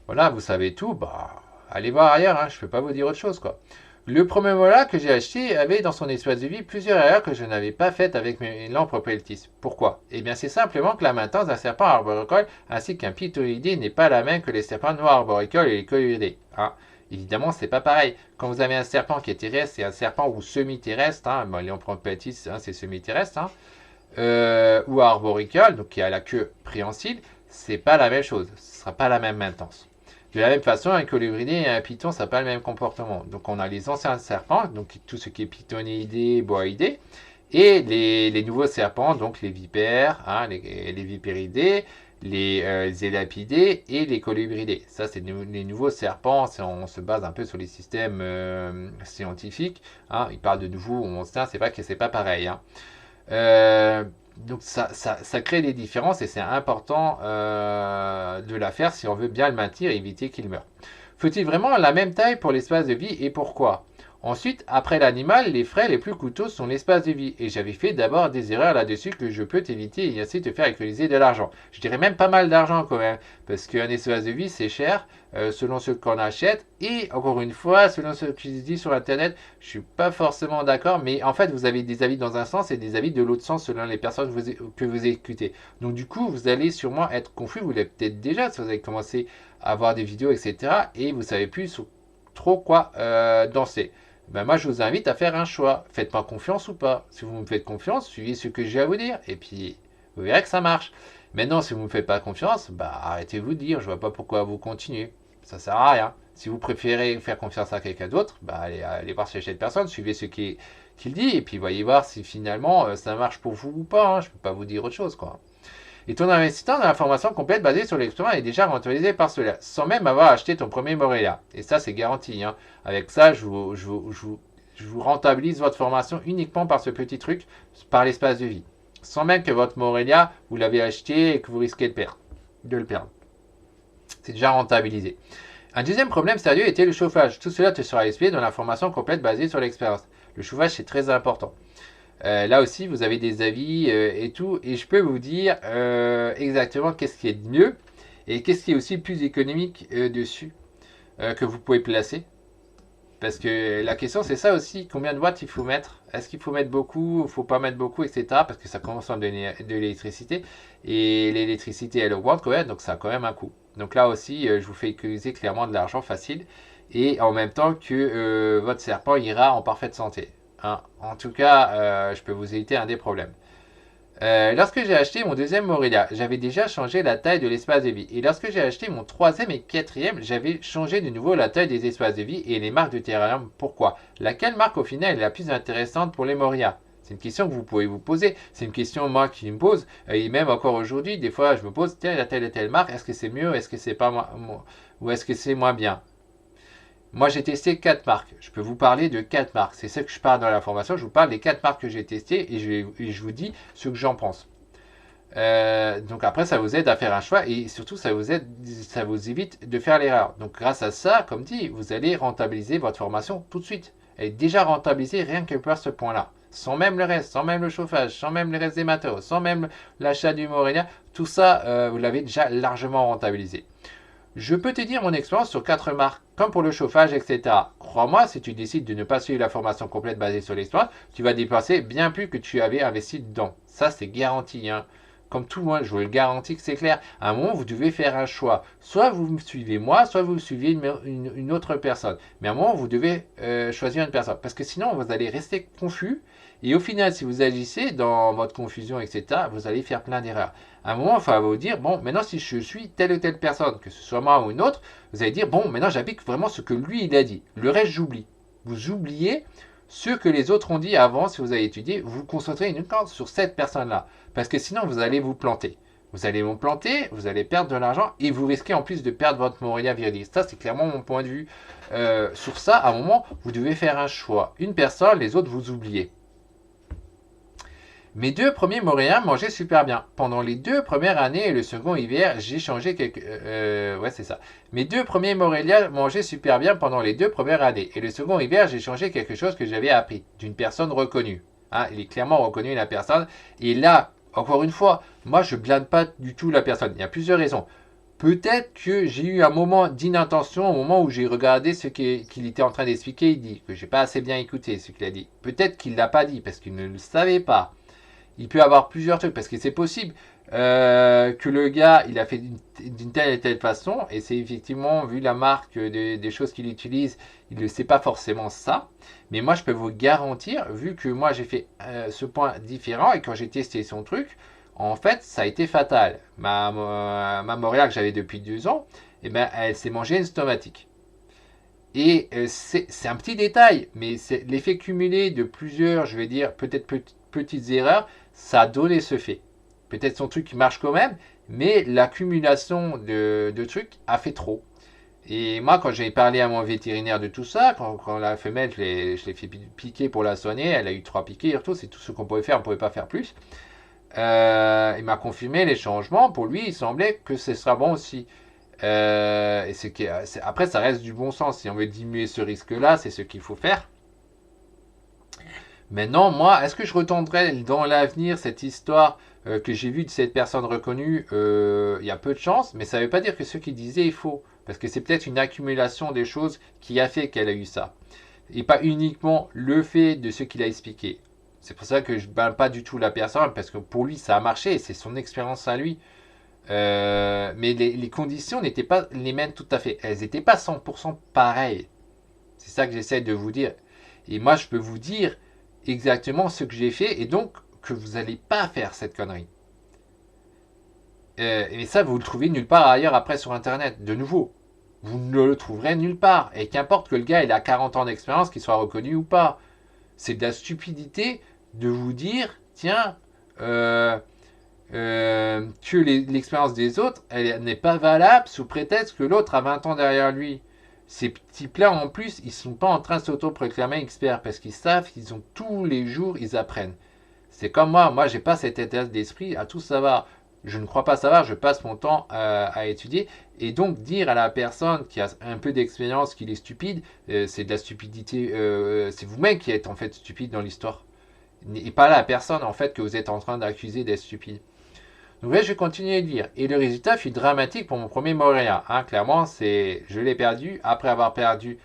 Voilà, vous savez tout, bah allez voir ailleurs, hein, je ne peux pas vous dire autre chose quoi. Le premier Mola que j'ai acheté avait dans son espace de vie plusieurs erreurs que je n'avais pas faites avec mes lampes propriétés. Pourquoi? Eh bien c'est simplement que la maintenance d'un serpent arboricole ainsi qu'un pittoridé n'est pas la même que les serpents noirs arboricoles et les colluridés. Hein. Évidemment, c'est pas pareil. Quand vous avez un serpent qui est terrestre et un serpent ou semi-terrestre, hein, bon, les lampes propriétés, hein, c'est semi-terrestre, hein, ou arboricole, donc qui a la queue préhensile, c'est pas la même chose. Ce sera pas la même maintenance. De la même façon, un colibridé et un python, ça n'a pas le même comportement. Donc on a les anciens serpents, donc tout ce qui est pythonéidés, boaidés, et les nouveaux serpents, donc les vipères, hein, les vipéridés, les élapidés et les colibridés. Ça, c'est les nouveaux serpents. On se base un peu sur les systèmes scientifiques. Hein. Ils parlent de nouveaux monstres, c'est vrai que c'est pas pareil. Hein. Donc ça crée des différences et c'est important de la faire si on veut bien le maintenir et éviter qu'il meure. Faut-il vraiment la même taille pour l'espace de vie et pourquoi? Ensuite, après l'animal, les frais les plus coûteux sont l'espace de vie. Et j'avais fait d'abord des erreurs là-dessus que je peux t'éviter et ainsi te faire économiser de l'argent. Je dirais même pas mal d'argent quand même. Parce qu'un espace de vie, c'est cher selon ce qu'on achète. Et encore une fois, selon ce qui se dit sur Internet, je suis pas forcément d'accord. Mais en fait, vous avez des avis dans un sens et des avis de l'autre sens selon les personnes que vous écoutez. Donc du coup, vous allez sûrement être confus. Vous l'avez peut-être déjà si vous avez commencé à voir des vidéos, etc. Et vous savez plus trop quoi danser. Ben moi, je vous invite à faire un choix. Faites-moi confiance ou pas. Si vous me faites confiance, suivez ce que j'ai à vous dire. Et puis, vous verrez que ça marche. Maintenant, si vous ne me faites pas confiance, bah, arrêtez-vous de dire. Je vois pas pourquoi vous continuez. Ça sert à rien. Si vous préférez faire confiance à quelqu'un d'autre, bah, allez voir cette personne. Suivez ce qu'il dit. Et puis, voyez voir si finalement, ça marche pour vous ou pas. Hein. Je ne peux pas vous dire autre chose, quoi. Et ton investissement dans la formation complète basée sur l'expérience est déjà rentabilisé par cela, sans même avoir acheté ton premier Morelia. Et ça, c'est garanti. Hein. Avec ça, je vous rentabilise votre formation uniquement par ce petit truc, par l'espace de vie. Sans même que votre Morelia, vous l'avez acheté et que vous risquez de le perdre. C'est déjà rentabilisé. Un deuxième problème sérieux était le chauffage. Tout cela te sera expliqué dans la formation complète basée sur l'expérience. Le chauffage, c'est très important. Là aussi, vous avez des avis et tout. Et je peux vous dire exactement qu'est-ce qui est de mieux et qu'est-ce qui est aussi plus économique dessus que vous pouvez placer. Parce que la question, c'est ça aussi. Combien de watts il faut mettre? Est-ce qu'il faut mettre beaucoup? Il ne faut pas mettre beaucoup, etc. Parce que ça consomme de l'électricité. Et l'électricité, elle augmente quand même. Donc, ça a quand même un coût. Donc là aussi, je vous fais économiser clairement de l'argent facile. Et en même temps que votre serpent ira en parfaite santé. Hein. En tout cas, je peux vous éviter un des problèmes. Lorsque j'ai acheté mon deuxième Morelia, j'avais déjà changé la taille de l'espace de vie. Et lorsque j'ai acheté mon troisième et quatrième, j'avais changé de nouveau la taille des espaces de vie et les marques de terrarium. Pourquoi? Laquelle marque au final est la plus intéressante pour les Morelia? C'est une question que vous pouvez vous poser. C'est une question moi qui me pose. Et même encore aujourd'hui, des fois je me pose, tiens, il y a telle et telle marque, est-ce que c'est mieux, est-ce que c'est pas ou est-ce que c'est moins bien? Moi, j'ai testé 4 marques. Je peux vous parler de 4 marques. C'est ça que je parle dans la formation. Je vous parle des 4 marques que j'ai testées et je vous dis ce que j'en pense. Donc après, ça vous aide à faire un choix et surtout, ça vous évite de faire l'erreur. Donc grâce à ça, comme dit, vous allez rentabiliser votre formation tout de suite. Elle est déjà rentabilisée rien que par ce point-là. Sans même le reste, sans même le chauffage, sans même le reste des matériaux, sans même l'achat du Morelia, tout ça, vous l'avez déjà largement rentabilisé. Je peux te dire mon expérience sur 4 marques, comme pour le chauffage, etc. Crois-moi, si tu décides de ne pas suivre la formation complète basée sur l'expérience, tu vas dépenser bien plus que tu avais investi dedans. Ça, c'est garanti. Hein. Comme tout le monde, je vous le garantis que c'est clair. À un moment, vous devez faire un choix. Soit vous me suivez moi, soit vous suivez une autre personne. Mais à un moment, vous devez choisir une personne. Parce que sinon, vous allez rester confus. Et au final, si vous agissez dans votre confusion, etc., vous allez faire plein d'erreurs. À un moment, il va vous dire, bon, maintenant, si je suis telle ou telle personne, que ce soit moi ou une autre, vous allez dire, bon, maintenant, j'applique vraiment ce que lui, il a dit. Le reste, j'oublie. Vous oubliez ce que les autres ont dit avant, si vous avez étudié, vous vous concentrez uniquement sur cette personne-là. Parce que sinon, vous allez vous planter. Vous allez vous planter, vous allez perdre de l'argent et vous risquez en plus de perdre votre Morelia Virilis. Ça, c'est clairement mon point de vue. Sur ça, à un moment, vous devez faire un choix. Une personne, les autres, vous oubliez. Mes 2 premiers Moréens mangeaient super bien. Pendant les 2 premières années et le second hiver, j'ai changé quelques... ouais, c'est ça. Mes 2 premiers Moréliens mangeaient super bien pendant les 2 premières années. Et le second hiver, j'ai changé quelque chose que j'avais appris d'une personne reconnue. Hein, il est clairement reconnu la personne. Et là, encore une fois, moi, je blâme pas du tout la personne. Il y a plusieurs raisons. Peut-être que j'ai eu un moment d'inattention au moment où j'ai regardé ce qu'il était en train d'expliquer. Il dit que j'ai pas assez bien écouté ce qu'il a dit. Peut-être qu'il l'a pas dit parce qu'il ne le savait pas. Il peut avoir plusieurs trucs parce que c'est possible que le gars il a fait d'une telle et telle façon et c'est effectivement vu la marque des choses qu'il utilise, il ne sait pas forcément ça. Mais moi je peux vous garantir, vu que moi j'ai fait ce point différent et quand j'ai testé son truc, en fait ça a été fatal. Ma Moria que j'avais depuis 2 ans, eh ben, elle s'est mangée une stomatique. Et c'est un petit détail, mais c'est l'effet cumulé de plusieurs, je vais dire, peut-être petites erreurs, ça a donné ce fait. Peut-être son truc marche quand même, mais l'accumulation de trucs a fait trop. Et moi, quand j'ai parlé à mon vétérinaire de tout ça, quand la femelle, je l'ai fait piquer pour la soigner, elle a eu 3 piquets et tout, c'est tout ce qu'on pouvait faire, on ne pouvait pas faire plus. Il m'a confirmé les changements, pour lui, il semblait que ce sera bon aussi. Après, ça reste du bon sens. Si on veut diminuer ce risque-là, c'est ce qu'il faut faire. Maintenant, moi, est-ce que je retendrai dans l'avenir cette histoire que j'ai vue de cette personne reconnue? Il y a peu de chance, mais ça ne veut pas dire que ce qu'il disait est faux. Parce que c'est peut-être une accumulation des choses qui a fait qu'elle a eu ça. Et pas uniquement le fait de ce qu'il a expliqué. C'est pour ça que je ne bats pas du tout la personne, parce que pour lui, ça a marché, et c'est son expérience à lui. Mais les conditions n'étaient pas les mêmes tout à fait. Elles n'étaient pas 100% pareilles. C'est ça que j'essaie de vous dire. Et moi, je peux vous dire exactement ce que j'ai fait et donc que vous n'allez pas faire cette connerie. Et ça, vous le trouvez nulle part ailleurs après sur Internet. De nouveau, vous ne le trouverez nulle part. Et qu'importe que le gars il a 40 ans d'expérience, qu'il soit reconnu ou pas. C'est de la stupidité de vous dire, tiens, que l'expérience des autres, elle n'est pas valable sous prétexte que l'autre a 20 ans derrière lui. Ces petits plats en plus, ils ne sont pas en train de s'auto-proclamer experts parce qu'ils savent qu'ils ont tous les jours, ils apprennent. C'est comme moi, j'ai pas cet état d'esprit à tout savoir. Je ne crois pas savoir, je passe mon temps à étudier. Et donc dire à la personne qui a un peu d'expérience qu'il est stupide, c'est de la stupidité. C'est vous-même qui êtes en fait stupide dans l'histoire. Et pas la personne en fait que vous êtes en train d'accuser d'être stupide. Donc là, je vais continuer à dire. Et le résultat fut dramatique pour mon premier Moréa. Hein, clairement, je l'ai perdu après avoir perdu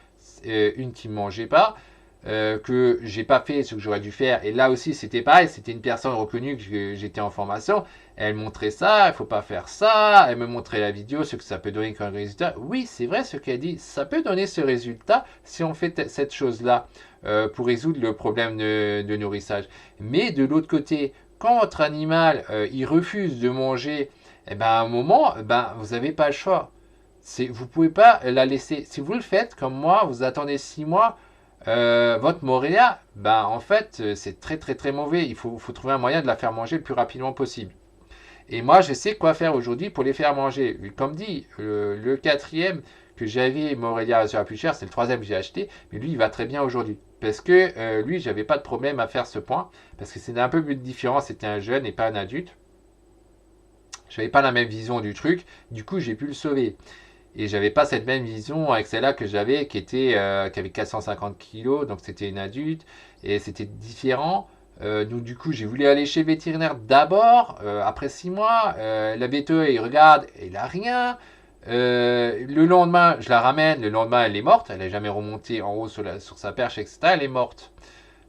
une qui ne mangeait pas, que j'ai pas fait ce que j'aurais dû faire. Et là aussi, c'était pareil. C'était une personne reconnue que j'étais en formation. Elle montrait ça, il faut pas faire ça. Elle me montrait la vidéo, ce que ça peut donner comme résultat. Oui, c'est vrai ce qu'elle dit. Ça peut donner ce résultat si on fait cette chose-là pour résoudre le problème de nourrissage. Mais de l'autre côté, quand votre animal il refuse de manger, eh ben, à un moment, vous n'avez pas le choix. Vous ne pouvez pas la laisser. Si vous le faites comme moi, vous attendez 6 mois, votre Moréa, en fait, c'est très très très mauvais. Il faut trouver un moyen de la faire manger le plus rapidement possible. Et moi, je sais quoi faire aujourd'hui pour les faire manger. Comme dit, le quatrième que j'avais, Morélia sur la plus chère, c'est le troisième que j'ai acheté, mais lui, il va très bien aujourd'hui. Parce que lui, j'avais pas de problème à faire ce point, parce que c'était un peu différent, c'était un jeune et pas un adulte. Je n'avais pas la même vision du truc, du coup, j'ai pu le sauver. Et j'avais pas cette même vision avec celle-là que j'avais, qui avait 450 kilos, donc c'était une adulte, et c'était différent. Donc du coup, j'ai voulu aller chez le vétérinaire d'abord, après 6 mois. La vétérinaire, il regarde, il n'a rien. Le lendemain, je la ramène. Le lendemain, elle est morte. Elle n'est jamais remontée en haut sur sa perche, etc. Elle est morte.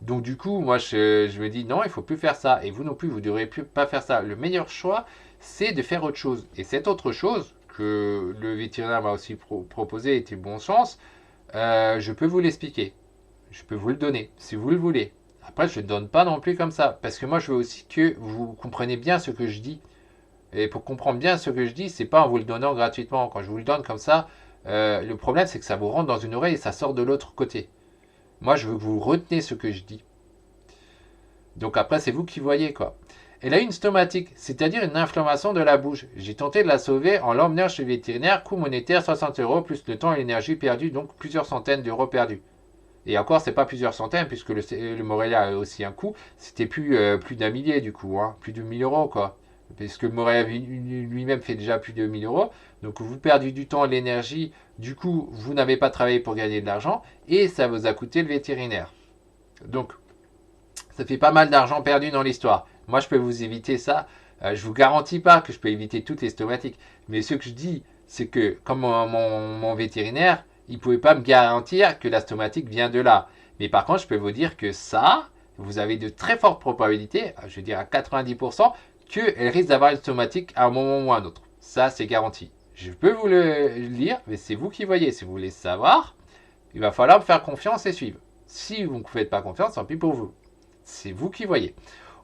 Donc du coup, moi, je me dis, non, il ne faut plus faire ça. Et vous non plus, vous ne devrez plus pas faire ça. Le meilleur choix, c'est de faire autre chose. Et cette autre chose que le vétérinaire m'a aussi proposé était bon sens. Je peux vous l'expliquer. Je peux vous le donner, si vous le voulez. Après, je ne donne pas non plus comme ça. Parce que moi, je veux aussi que vous compreniez bien ce que je dis. Et pour comprendre bien ce que je dis, c'est pas en vous le donnant gratuitement. Quand je vous le donne comme ça, le problème, c'est que ça vous rentre dans une oreille et ça sort de l'autre côté. Moi, je veux que vous retenez ce que je dis. Donc après, c'est vous qui voyez, quoi. Elle a eu une stomatique, c'est-à-dire une inflammation de la bouche. J'ai tenté de la sauver en l'emmenant chez le vétérinaire, coût monétaire 60 euros, plus le temps et l'énergie perdus, donc plusieurs centaines d'euros perdus. Et encore, c'est pas plusieurs centaines, puisque le Morelia a aussi un coût. C'était plus d'un millier, du coup, hein, plus de 1000 euros, quoi. Parce que le Morelia lui-même fait déjà plus de 1000 euros. Donc vous perdez du temps et de l'énergie, du coup, vous n'avez pas travaillé pour gagner de l'argent, et ça vous a coûté le vétérinaire. Donc, ça fait pas mal d'argent perdu dans l'histoire. Moi, je peux vous éviter ça. Je vous garantis pas que je peux éviter toutes les stomatiques. Mais ce que je dis, c'est que comme mon vétérinaire, il ne pouvait pas me garantir que la stomatique vient de là. Mais par contre, je peux vous dire que ça, vous avez de très fortes probabilités, je veux dire à 90%, qu'elle risque d'avoir une stomatique à un moment ou à un autre. Ça, c'est garanti. Je peux vous le lire, mais c'est vous qui voyez. Si vous voulez savoir, il va falloir me faire confiance et suivre. Si vous ne me faites pas confiance, tant pis pour vous. C'est vous qui voyez.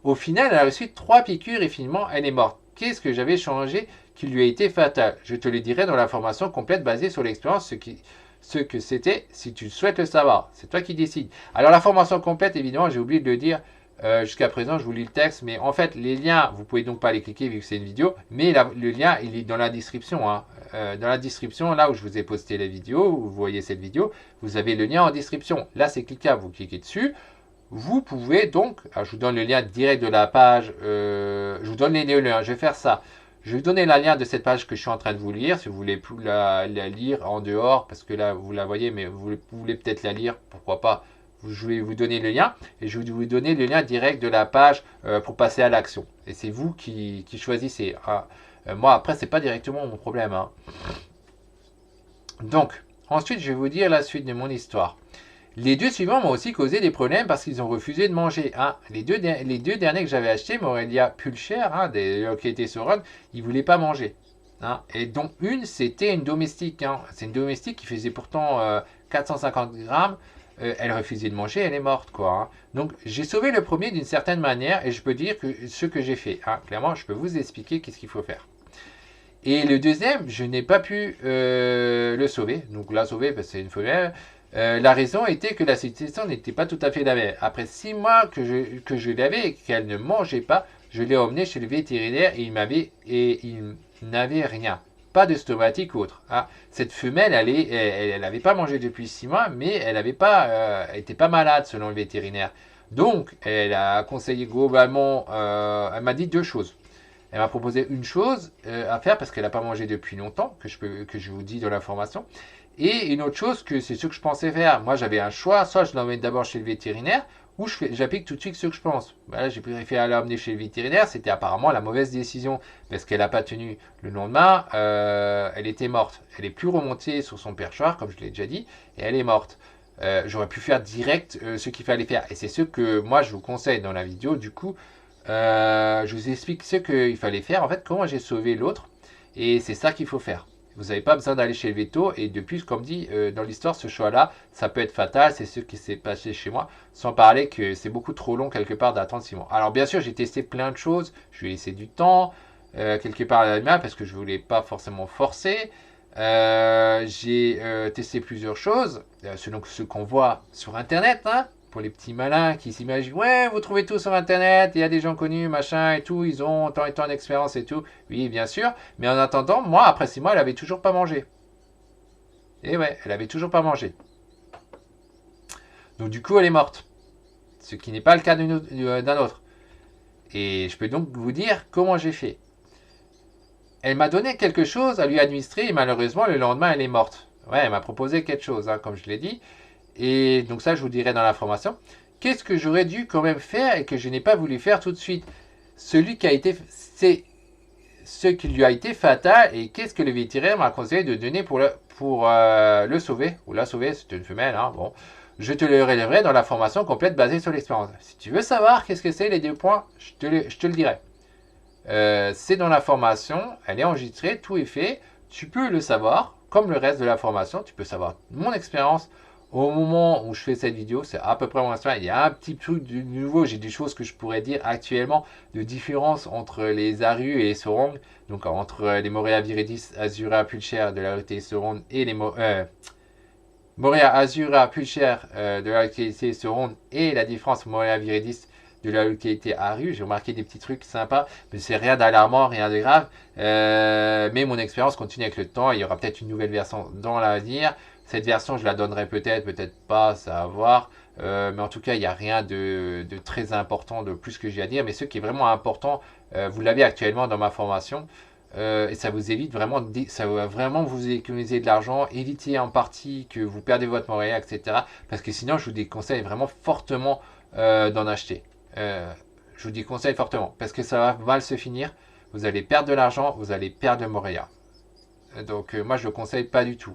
Au final, elle a reçu 3 piqûres et finalement, elle est morte. Qu'est-ce que j'avais changé qui lui a été fatal? Je te le dirai dans l'information complète basée sur l'expérience, ce que c'était, si tu souhaites le savoir. C'est toi qui décides. Alors, la formation complète, évidemment, j'ai oublié de le dire. Jusqu'à présent, je vous lis le texte, mais en fait, les liens, vous pouvez donc pas les cliquer vu que c'est une vidéo, mais le lien, il est dans la description. Hein. Dans la description, là où je vous ai posté la vidéo, où vous voyez cette vidéo, vous avez le lien en description. Là, c'est cliquable, vous cliquez dessus. Vous pouvez donc, je vous donne le lien direct de la page, je vous donne les liens, je vais faire ça. Je vais vous donner le lien de cette page que je suis en train de vous lire, si vous voulez plus la lire en dehors, parce que là vous la voyez, mais vous voulez peut-être la lire, pourquoi pas. Je vais vous donner le lien, et je vais vous donner le lien direct de la page pour passer à l'action. Et c'est vous qui choisissez. Hein. Moi après, c'est pas directement mon problème. Hein. Donc, ensuite je vais vous dire la suite de mon histoire. Les deux suivants m'ont aussi causé des problèmes parce qu'ils ont refusé de manger. Hein. Les deux derniers que j'avais achetés, Morelia Pulcher, hein, des Lockheed Sauron, ils ne voulaient pas manger. Hein. Et dont une, c'était une domestique. Hein. C'est une domestique qui faisait pourtant 450 grammes. Elle refusait de manger, elle est morte. Quoi, hein. Donc j'ai sauvé le premier d'une certaine manière et je peux dire que ce que j'ai fait. Hein. Clairement, je peux vous expliquer qu'est-ce qu'il faut faire. Et le deuxième, je n'ai pas pu le sauver. Donc la sauver, parce que c'est une femelle. La raison était que la situation n'était pas tout à fait la même. Après 6 mois que je l'avais et qu'elle ne mangeait pas, je l'ai emmenée chez le vétérinaire et il n'avait rien. Pas de stomatique ou autre. Hein. Cette femelle, elle n'avait pas mangé depuis 6 mois, mais elle n'était pas malade selon le vétérinaire. Donc, elle a conseillé globalement, elle m'a dit 2 choses. Elle m'a proposé une chose à faire parce qu'elle n'a pas mangé depuis longtemps, que je vous dis dans l'information. Et une autre chose, que c'est ce que je pensais faire. Moi, j'avais un choix. Soit je l'emmène d'abord chez le vétérinaire, ou j'applique tout de suite ce que je pense. Là, j'ai préféré l'emmener chez le vétérinaire. C'était apparemment la mauvaise décision. Parce qu'elle n'a pas tenu le lendemain. Elle était morte. Elle est plus remontée sur son perchoir, comme je l'ai déjà dit. Et elle est morte. J'aurais pu faire direct ce qu'il fallait faire. Et c'est ce que moi, je vous conseille dans la vidéo. Du coup, je vous explique ce qu'il fallait faire. En fait, comment j'ai sauvé l'autre. Et c'est ça qu'il faut faire. Vous n'avez pas besoin d'aller chez le veto. Et depuis, comme dit dans l'histoire, ce choix-là, ça peut être fatal. C'est ce qui s'est passé chez moi. Sans parler que c'est beaucoup trop long quelque part d'attendre 6 mois. Alors bien sûr, j'ai testé plein de choses. Je lui ai laissé du temps quelque part à l'animal parce que je ne voulais pas forcément forcer. J'ai testé plusieurs choses. Selon ce qu'on voit sur Internet. Hein, pour les petits malins qui s'imaginent, ouais, vous trouvez tout sur Internet, il y a des gens connus, machin et tout, ils ont tant et tant d'expérience et tout. Oui, bien sûr. Mais en attendant, moi, après 6 mois, elle avait toujours pas mangé. Et ouais, elle avait toujours pas mangé. Donc du coup, elle est morte. Ce qui n'est pas le cas d'un autre. Et je peux donc vous dire comment j'ai fait. Elle m'a donné quelque chose à lui administrer et malheureusement, le lendemain, elle est morte. Ouais, elle m'a proposé quelque chose, hein, comme je l'ai dit. Et donc ça, je vous dirai dans l'information. Qu'est-ce que j'aurais dû quand même faire et que je n'ai pas voulu faire tout de suite? C'est ce qui lui a été fatal et qu'est-ce que le vétérinaire m'a conseillé de donner pour le sauver, ou la sauver, c'est une femelle, hein, bon. Je te le relèverai dans la formation complète basée sur l'expérience. Si tu veux savoir qu'est-ce que c'est les 2 points, je te le dirai. C'est dans la formation, elle est enregistrée, tout est fait. Tu peux le savoir, comme le reste de la formation, tu peux savoir mon expérience. Au moment où je fais cette vidéo, c'est à peu près mon expérience. Il y a un petit truc de nouveau, j'ai des choses que je pourrais dire actuellement de différence entre les Aru et les Sorong, donc entre les Morea Viridis, Azura Pulcher de la Lockheed Sauron et Moria Azura plus cher de la localité Seronde et la différence Moria Viridis de la localité Aru. J'ai remarqué des petits trucs sympas, mais c'est rien d'alarmant, rien de grave. Mais mon expérience continue avec le temps. Il y aura peut-être une nouvelle version dans l'avenir. Cette version, je la donnerai peut-être, peut-être pas, ça va voir. Mais en tout cas, il n'y a rien de très important de plus que j'ai à dire. Mais ce qui est vraiment important, vous l'avez actuellement dans ma formation. Et ça vous évite vraiment, ça va vraiment vous économiser de l'argent, éviter en partie que vous perdez votre Montréal, etc. Parce que sinon, je vous déconseille vraiment fortement d'en acheter. Je vous déconseille fortement parce que ça va mal se finir. Vous allez perdre de l'argent, vous allez perdre le Montréal. Donc, moi, je ne le conseille pas du tout.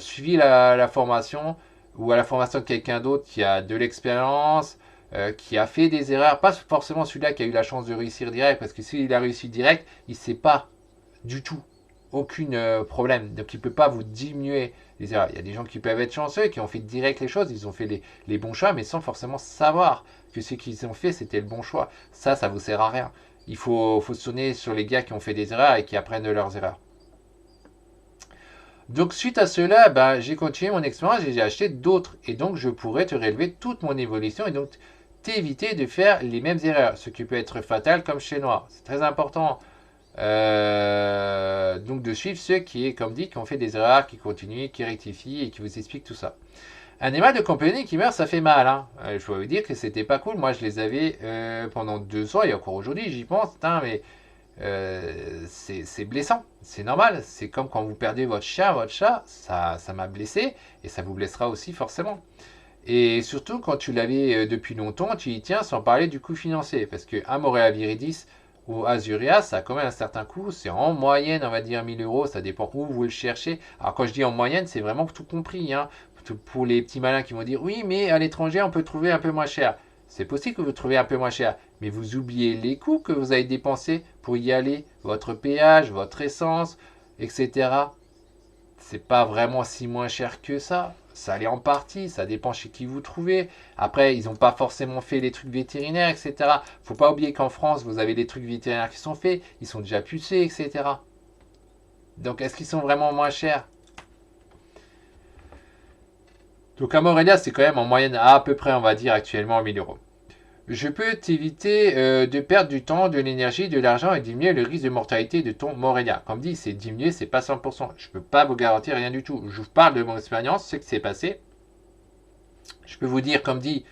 Suivez la formation ou à la formation de quelqu'un d'autre qui a de l'expérience, qui a fait des erreurs, pas forcément celui-là qui a eu la chance de réussir direct, parce que s'il a réussi direct, il ne sait pas du tout, aucun problème, donc il ne peut pas vous diminuer les erreurs. Il y a des gens qui peuvent être chanceux, qui ont fait direct les choses, ils ont fait les bons choix, mais sans forcément savoir que ce qu'ils ont fait, c'était le bon choix. Ça vous sert à rien. Il faut sonner sur les gars qui ont fait des erreurs et qui apprennent de leurs erreurs. Donc suite à cela, j'ai continué mon expérience et j'ai acheté d'autres. Et donc je pourrais te relever toute mon évolution et donc t'éviter de faire les mêmes erreurs, ce qui peut être fatal comme chez Noir. C'est très important. Donc de suivre ceux qui, comme dit, qui ont fait des erreurs, qui continuent, qui rectifient et qui vous expliquent tout ça. Un animal de compagnie qui meurt, ça fait mal. Hein. Je dois vous dire que c'était pas cool. Moi, je les avais pendant 2 ans et encore aujourd'hui, j'y pense. Putain, mais c'est blessant, c'est normal. C'est comme quand vous perdez votre chien, votre chat, ça m'a blessé et ça vous blessera aussi forcément. Et surtout quand tu l'avais depuis longtemps, tu y tiens sans parler du coût financier. Parce que Amorea Viridis ou Azuria, ça a quand même un certain coût. C'est en moyenne, on va dire 1000 euros, ça dépend où vous le cherchez. Alors quand je dis en moyenne, c'est vraiment tout compris. Hein. Pour les petits malins qui vont dire oui, mais à l'étranger, on peut trouver un peu moins cher. C'est possible que vous trouviez un peu moins cher, mais vous oubliez les coûts que vous avez dépensés pour y aller, votre péage, votre essence, etc. C'est pas vraiment si moins cher que ça. Ça l'est en partie, ça dépend chez qui vous trouvez. Après, ils n'ont pas forcément fait les trucs vétérinaires, etc. Faut pas oublier qu'en France, vous avez des trucs vétérinaires qui sont faits, ils sont déjà pucés, etc. Donc, est-ce qu'ils sont vraiment moins chers? Donc, Amorelia, c'est quand même en moyenne à peu près, on va dire, actuellement 1000 euros. Je peux t'éviter de perdre du temps, de l'énergie, de l'argent et diminuer le risque de mortalité de ton Morelia. Comme dit, c'est diminuer, c'est pas 100%. Je ne peux pas vous garantir rien du tout. Je vous parle de mon expérience, ce qui s'est passé. Je peux vous dire, comme dit,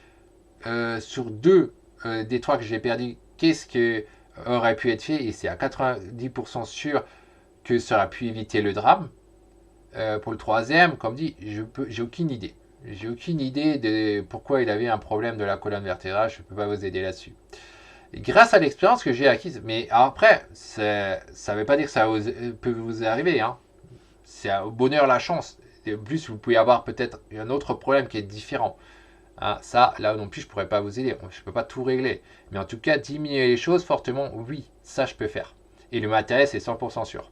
sur deux des trois que j'ai perdu, qu'est-ce qui aurait pu être fait et c'est à 90% sûr que ça aurait pu éviter le drame. Pour le troisième, comme dit, j'ai aucune idée. J'ai aucune idée de pourquoi il avait un problème de la colonne vertébrale. Je ne peux pas vous aider là-dessus. Et grâce à l'expérience que j'ai acquise, mais après, ça ne veut pas dire que ça peut vous arriver. Hein. C'est au bonheur la chance. Et en plus, vous pouvez avoir peut-être un autre problème qui est différent. Hein, ça, là non plus, je ne pourrais pas vous aider. Je ne peux pas tout régler. Mais en tout cas, diminuer les choses fortement, oui, ça, je peux faire. Et le matériel, c'est 100% sûr.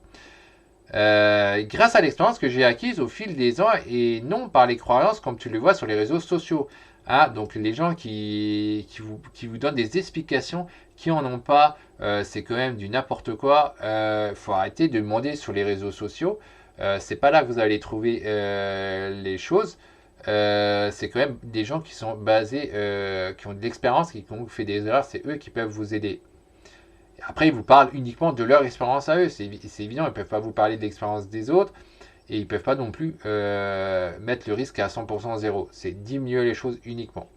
Grâce à l'expérience que j'ai acquise au fil des ans et non par les croyances comme tu le vois sur les réseaux sociaux. Hein, donc les gens qui vous donnent des explications qui en ont pas, c'est quand même du n'importe quoi. Faut arrêter de demander sur les réseaux sociaux. C'est pas là que vous allez trouver les choses. C'est quand même des gens qui sont basés, qui ont de l'expérience, qui ont fait des erreurs. C'est eux qui peuvent vous aider. Après, ils vous parlent uniquement de leur expérience à eux. C'est évident, ils ne peuvent pas vous parler de l'expérience des autres. Et ils ne peuvent pas non plus mettre le risque à 100% zéro. C'est diminuer les choses uniquement.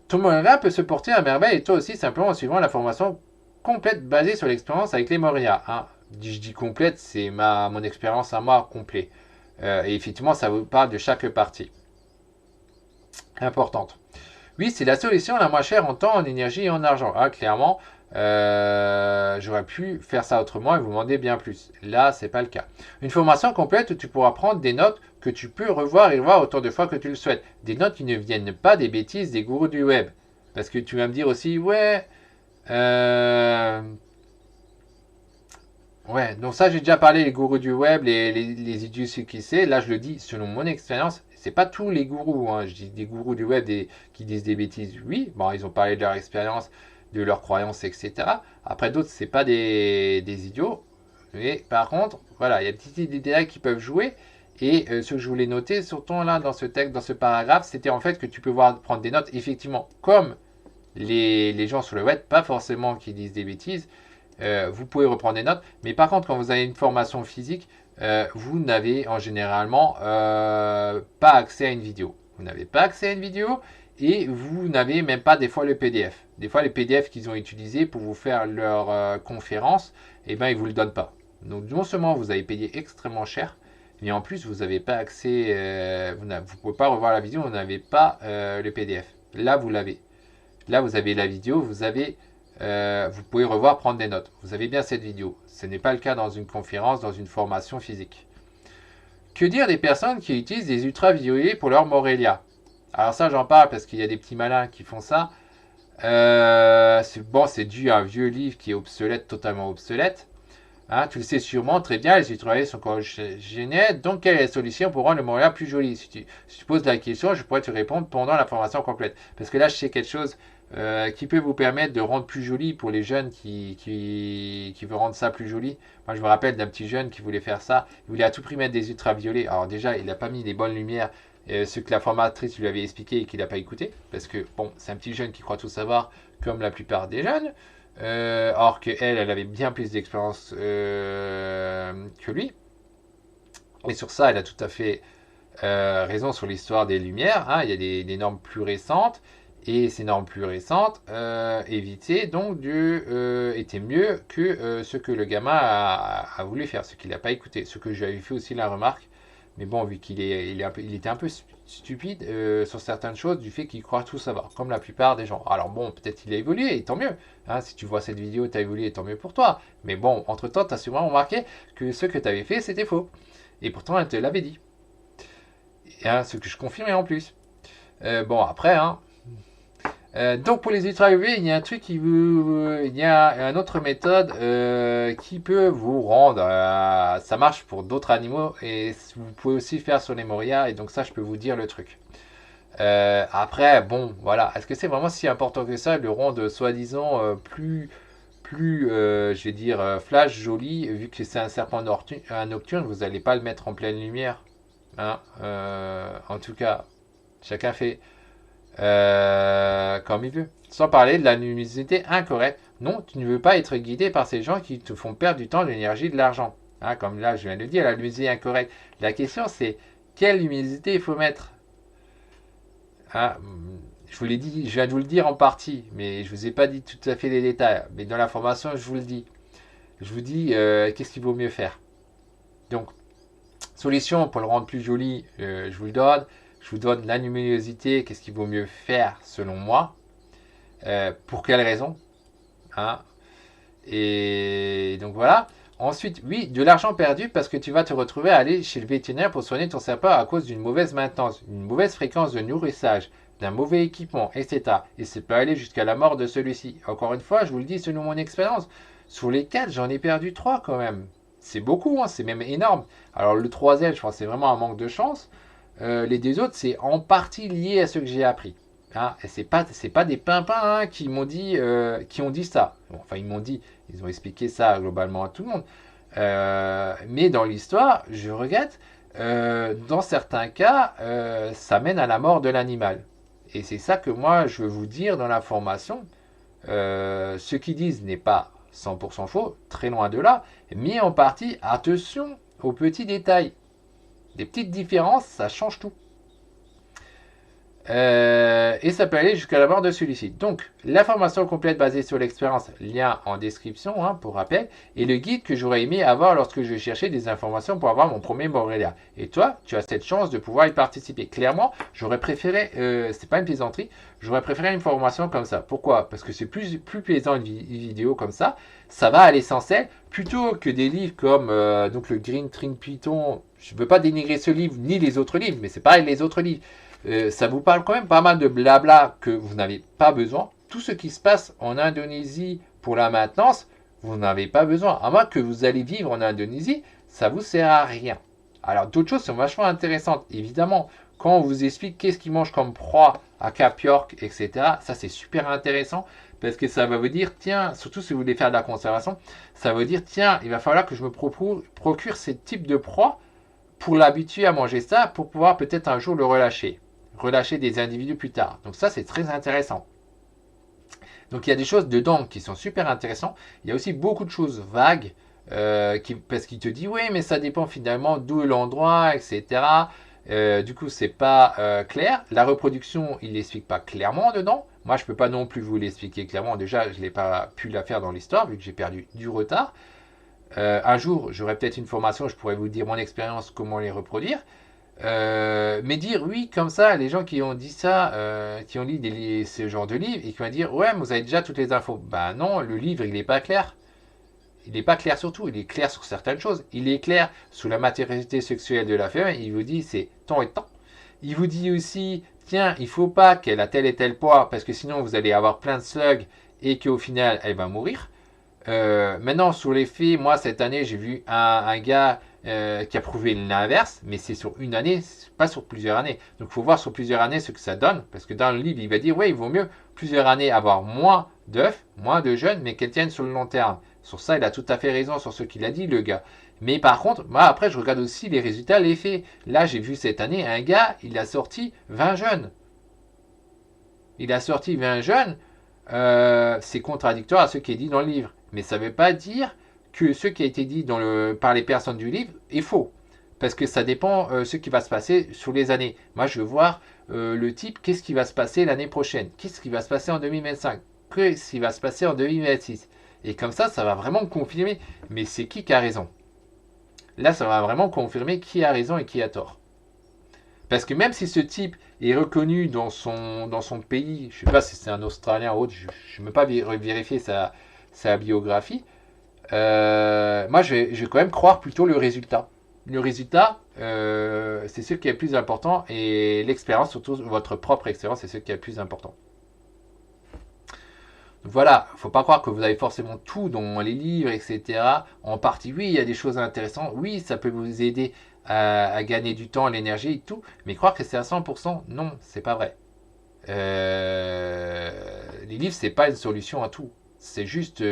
Ton Moria peut se porter à merveille et toi aussi simplement en suivant la formation complète basée sur l'expérience avec les Moria. Hein. Je dis complète, c'est mon expérience à moi complète. Et effectivement, ça vous parle de chaque partie. Importante. Oui, c'est la solution la moins chère en temps, en énergie et en argent. Ah, clairement, j'aurais pu faire ça autrement et vous demander bien plus. Là, c'est pas le cas. Une formation complète où tu pourras prendre des notes que tu peux revoir et revoir autant de fois que tu le souhaites. Des notes qui ne viennent pas des bêtises des gourous du web. Parce que tu vas me dire aussi, ouais, ouais, donc ça j'ai déjà parlé, les gourous du web, les idiots qui c'est. Là je le dis selon mon expérience, c'est pas tous les gourous, hein. Je dis des gourous du web qui disent des bêtises, oui, bon ils ont parlé de leur expérience, de leurs croyances, etc. Après d'autres c'est pas des idiots, mais par contre, voilà, il y a des petits détails qui peuvent jouer Et ce que je voulais noter, surtout là dans ce texte, dans ce paragraphe, c'était en fait que tu peux prendre des notes, effectivement, comme les gens sur le web, pas forcément qui disent des bêtises. Vous pouvez reprendre des notes, mais par contre, quand vous avez une formation physique, vous n'avez en généralement pas accès à une vidéo. Vous n'avez pas accès à une vidéo et vous n'avez même pas des fois le PDF. Des fois, les PDF qu'ils ont utilisés pour vous faire leur conférence, eh ben, ils ne vous le donnent pas. Donc, non seulement vous avez payé extrêmement cher, mais en plus, vous n'avez pas accès, vous ne pouvez pas revoir la vidéo, vous n'avez pas le PDF. Là, vous l'avez. Là, vous avez la vidéo, vous pouvez revoir, prendre des notes. Vous avez bien cette vidéo. Ce n'est pas le cas dans une conférence, dans une formation physique. Que dire des personnes qui utilisent des ultraviolets pour leur Morelia? Alors ça, j'en parle parce qu'il y a des petits malins qui font ça. C'est dû à un vieux livre qui est obsolète, totalement obsolète. Hein, tu le sais sûrement très bien, les ultraviolets sont corrigénés. Donc, quelle est la solution pour rendre le Montréal plus joli? Si tu poses la question, je pourrais te répondre pendant la formation complète. Parce que là, je sais quelque chose qui peut vous permettre de rendre plus joli pour les jeunes qui veulent rendre ça plus joli. Moi, je me rappelle d'un petit jeune qui voulait faire ça. Il voulait à tout prix mettre des ultraviolets. Alors déjà, il n'a pas mis les bonnes lumières, ce que la formatrice lui avait expliqué et qu'il n'a pas écouté. Parce que, bon, c'est un petit jeune qui croit tout savoir, comme la plupart des jeunes. Or qu'elle avait bien plus d'expérience que lui. Et sur ça, elle a tout à fait raison sur l'histoire des lumières. Hein. Il y a des normes plus récentes. Et ces normes plus récentes évitaient donc étaient mieux que ce que le gamin a voulu faire, ce qu'il n'a pas écouté. Ce que j'avais fait aussi la remarque. Mais bon, vu qu'il était un peu stupide sur certaines choses du fait qu'il croit tout savoir, comme la plupart des gens. Alors bon, peut-être qu'il a évolué, et tant mieux. Hein, si tu vois cette vidéo, tu as évolué, tant mieux pour toi. Mais bon, entre-temps, tu as sûrement remarqué que ce que tu avais fait, c'était faux. Et pourtant, elle te l'avait dit. Et, hein, ce que je confirmais en plus. Bon, après, hein, donc pour les ultra-UV, il y a un truc il y a une autre méthode qui peut vous rendre. Ça marche pour d'autres animaux et vous pouvez aussi le faire sur les Moria et donc ça, je peux vous dire le truc. Après, bon, voilà. Est-ce que c'est vraiment si important que ça de rendre soi-disant je vais dire, flash joli, vu que c'est un serpent nocturne, vous n'allez pas le mettre en pleine lumière. Hein. En tout cas, chacun fait comme il veut. Sans parler de la luminosité incorrecte. Non, tu ne veux pas être guidé par ces gens qui te font perdre du temps, de l'énergie, de l'argent. Hein, comme là, je viens de le dire, la luminosité incorrecte. La question, c'est quelle luminosité il faut mettre. Hein, je vous l'ai dit, je viens de vous le dire en partie, mais je ne vous ai pas dit tout à fait les détails. Mais dans la formation, je vous le dis. Je vous dis qu'est-ce qu'il vaut mieux faire. Donc, solution pour le rendre plus joli, je vous le donne. Je vous donne la luminosité, qu'est-ce qu'il vaut mieux faire selon moi. Pour quelle raison, hein. Et donc voilà. Ensuite, oui, de l'argent perdu parce que tu vas te retrouver à aller chez le vétérinaire pour soigner ton serpent à cause d'une mauvaise maintenance, une mauvaise fréquence de nourrissage, d'un mauvais équipement, etc. Et ça peut aller jusqu'à la mort de celui-ci. Encore une fois, je vous le dis selon mon expérience, sur les 4, j'en ai perdu 3 quand même. C'est beaucoup, hein, c'est même énorme. Alors le troisième, je pense que c'est vraiment un manque de chance. Les deux autres, c'est en partie lié à ce que j'ai appris. Hein, et c'est pas des pimpins hein, qui m'ont dit, qui ont dit ça. Bon, enfin, ils ont expliqué ça globalement à tout le monde. Mais dans l'histoire, je regrette, dans certains cas, ça mène à la mort de l'animal. Et c'est ça que moi, je veux vous dire dans la formation. Ce qu'ils disent n'est pas 100% faux, très loin de là, mais en partie, attention aux petits détails. Des petites différences, ça change tout. Et ça peut aller jusqu'à la mort de celui-ci. Donc, la formation complète basée sur l'expérience, lien en description, hein, pour rappel, et le guide que j'aurais aimé avoir lorsque je cherchais des informations pour avoir mon premier Morelia. Et toi, tu as cette chance de pouvoir y participer. Clairement, j'aurais préféré, c'est pas une plaisanterie, j'aurais préféré une formation comme ça. Pourquoi? Parce que c'est plus plaisant une vidéo comme ça. Ça va à l'essentiel, plutôt que des livres comme donc le Green String Python. Je ne veux pas dénigrer ce livre ni les autres livres, mais c'est pareil les autres livres. Ça vous parle quand même pas mal de blabla que vous n'avez pas besoin. Tout ce qui se passe en Indonésie pour la maintenance, vous n'avez pas besoin. À moins que vous allez vivre en Indonésie, ça vous sert à rien. Alors d'autres choses sont vachement intéressantes. Évidemment, quand on vous explique qu'est-ce qu'ils mangent comme proie à Cap York, etc., ça c'est super intéressant parce que ça va vous dire, tiens, surtout si vous voulez faire de la conservation, ça va vous dire, tiens, il va falloir que je me procure ce type de proie pour l'habituer à manger ça, pour pouvoir peut-être un jour le relâcher. Relâcher des individus plus tard. Donc ça, c'est très intéressant. Donc il y a des choses dedans qui sont super intéressantes. Il y a aussi beaucoup de choses vagues parce qu'il te dit oui, mais ça dépend finalement d'où est l'endroit, etc. Du coup, c'est pas clair. La reproduction, il l'explique pas clairement dedans. Moi, je peux pas non plus vous l'expliquer clairement. Déjà, je n'ai pas pu la faire dans l'histoire vu que j'ai perdu du retard. Un jour, j'aurai peut-être une formation, je pourrais vous dire mon expérience, comment les reproduire. Mais dire oui, comme ça, les gens qui ont dit ça, qui ont lu ce genre de livre, et qui vont dire ouais, mais vous avez déjà toutes les infos. Ben non, le livre, il n'est pas clair. Il n'est pas clair sur tout, il est clair sur certaines choses. Il est clair sur la matérialité sexuelle de la femme, il vous dit c'est tant et tant. Il vous dit aussi, tiens, il ne faut pas qu'elle a tel et tel poids, parce que sinon vous allez avoir plein de slugs, et qu'au final, elle va mourir. Maintenant, sur les faits, moi, cette année, j'ai vu un gars qui a prouvé l'inverse, mais c'est sur une année, pas sur plusieurs années. Donc, il faut voir sur plusieurs années ce que ça donne, parce que dans le livre, il va dire, ouais, il vaut mieux plusieurs années avoir moins d'œufs, moins de jeunes, mais qu'elles tiennent sur le long terme. Sur ça, il a tout à fait raison sur ce qu'il a dit, le gars. Mais par contre, moi, après, je regarde aussi les résultats, les faits. Là, j'ai vu cette année un gars, il a sorti 20 jeunes. Il a sorti 20 jeunes, c'est contradictoire à ce qui est dit dans le livre. Mais ça ne veut pas dire que ce qui a été dit par les personnes du livre est faux. Parce que ça dépend ce qui va se passer sur les années. Moi, je veux voir le type, qu'est-ce qui va se passer l'année prochaine? Qu'est-ce qui va se passer en 2025? Qu'est-ce qui va se passer en 2026? Et comme ça va vraiment confirmer. Mais c'est qui a raison? Là, ça va vraiment confirmer qui a raison et qui a tort. Parce que même si ce type est reconnu dans son pays, je ne sais pas si c'est un Australien ou autre, je ne vais même pas vérifier sa biographie, moi je vais quand même croire plutôt le résultat. Le résultat, c'est ce qui est le plus important, et l'expérience, surtout votre propre expérience, c'est ce qui est le plus important. Donc voilà, il ne faut pas croire que vous avez forcément tout dans les livres, etc. En partie, oui, il y a des choses intéressantes, oui, ça peut vous aider à gagner du temps, l'énergie et tout, mais croire que c'est à 100%, non, c'est pas vrai. Les livres, c'est pas une solution à tout. C'est juste,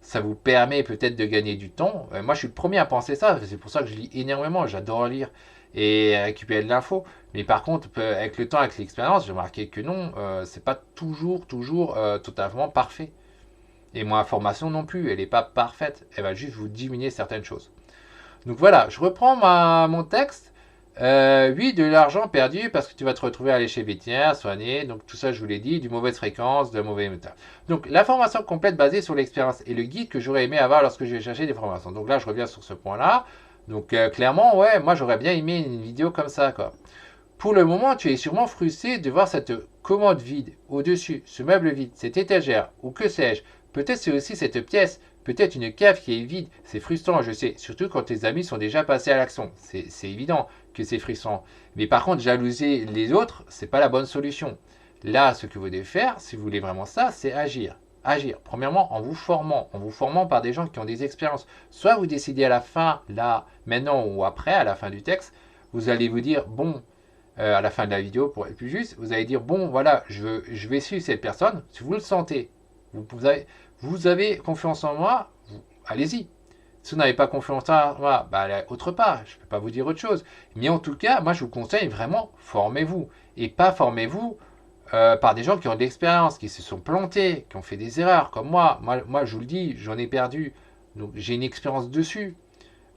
ça vous permet peut-être de gagner du temps. Moi, je suis le premier à penser ça. C'est pour ça que je lis énormément. J'adore lire et récupérer de l'info. Mais par contre, avec le temps, avec l'expérience, j'ai remarqué que non, c'est pas toujours totalement parfait. Et mon information non plus, elle n'est pas parfaite. Elle va juste vous diminuer certaines choses. Donc voilà, je reprends mon texte. Oui, de l'argent perdu parce que tu vas te retrouver à aller chez vétérinaire, soigner. Donc tout ça, je vous l'ai dit, du mauvaise fréquence, de mauvais métal. Donc la formation complète basée sur l'expérience et le guide que j'aurais aimé avoir lorsque je vais chercher des formations. Donc là, je reviens sur ce point-là. Donc clairement, ouais, moi j'aurais bien aimé une vidéo comme ça, quoi. Pour le moment, tu es sûrement frustré de voir cette commode vide au-dessus, ce meuble vide, cette étagère, ou que sais-je. Peut-être c'est aussi cette pièce, peut-être une cave qui est vide. C'est frustrant, je sais, surtout quand tes amis sont déjà passés à l'action. C'est évident que c'est frustrant. Mais par contre, jalouser les autres, c'est pas la bonne solution. Là, ce que vous devez faire, si vous voulez vraiment ça, c'est agir. Agir. Premièrement, en vous formant par des gens qui ont des expériences. Soit vous décidez à la fin, là, maintenant ou après, à la fin du texte, vous allez vous dire, bon, à la fin de la vidéo, pour être plus juste, vous allez dire, bon, voilà, je vais suivre cette personne. Si vous le sentez, vous avez confiance en moi, allez-y. Si vous n'avez pas confiance en moi, bah, allez autre part. Je ne peux pas vous dire autre chose. Mais en tout cas, moi, je vous conseille vraiment, formez-vous. Et pas formez-vous par des gens qui ont de l'expérience, qui se sont plantés, qui ont fait des erreurs, comme moi. Moi, je vous le dis, j'en ai perdu. Donc, j'ai une expérience dessus.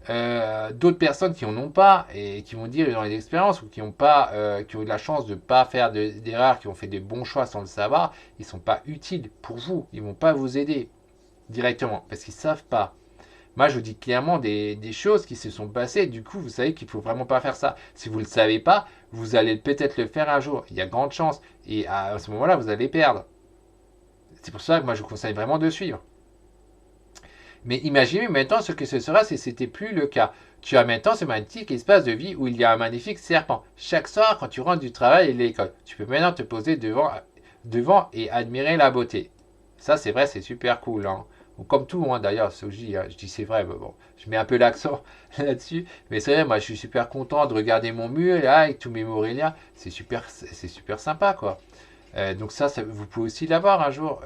D'autres personnes qui n'en ont pas et qui vont dire qu'ils ont des expériences ou qui ont eu de la chance de ne pas faire d'erreurs, qui ont fait des bons choix sans le savoir, ils ne sont pas utiles pour vous. Ils ne vont pas vous aider directement parce qu'ils ne savent pas. Moi, je vous dis clairement des choses qui se sont passées. Du coup, vous savez qu'il ne faut vraiment pas faire ça. Si vous ne le savez pas, vous allez peut-être le faire un jour. Il y a grande chance. Et à ce moment-là, vous allez perdre. C'est pour ça que moi, je vous conseille vraiment de suivre. Mais imaginez maintenant ce que ce sera si ce n'était plus le cas. Tu as maintenant ce magnifique espace de vie où il y a un magnifique serpent. Chaque soir, quand tu rentres du travail et de l'école, tu peux maintenant te poser devant et admirer la beauté. Ça, c'est vrai, c'est super cool. Hein. Comme tout, hein, d'ailleurs, ce que je dis c'est vrai, mais bon, je mets un peu l'accent là-dessus. Mais c'est vrai, moi, je suis super content de regarder mon mur là, avec tous mes Moréliens. C'est super sympa, quoi. Donc ça, vous pouvez aussi l'avoir un jour.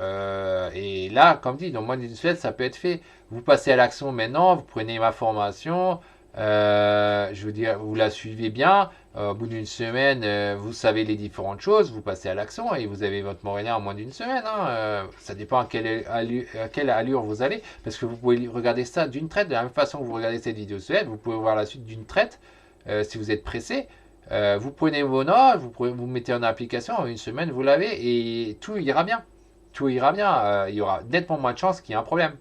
Et là, comme dit, dans moins d'une semaine, ça peut être fait. Vous passez à l'action maintenant, vous prenez ma formation, Je veux dire, vous la suivez bien. Au bout d'une semaine, vous savez les différentes choses, vous passez à l'action et vous avez votre Montréal en moins d'une semaine. Hein. Ça dépend à quelle allure vous allez. Parce que vous pouvez regarder ça d'une traite. De la même façon que vous regardez cette vidéo suède, vous pouvez voir la suite d'une traite si vous êtes pressé. Vous prenez vos notes, vous mettez en application, en une semaine, vous l'avez et tout ira bien. Tout ira bien. Il y aura nettement moins de chances qu'il y ait un problème.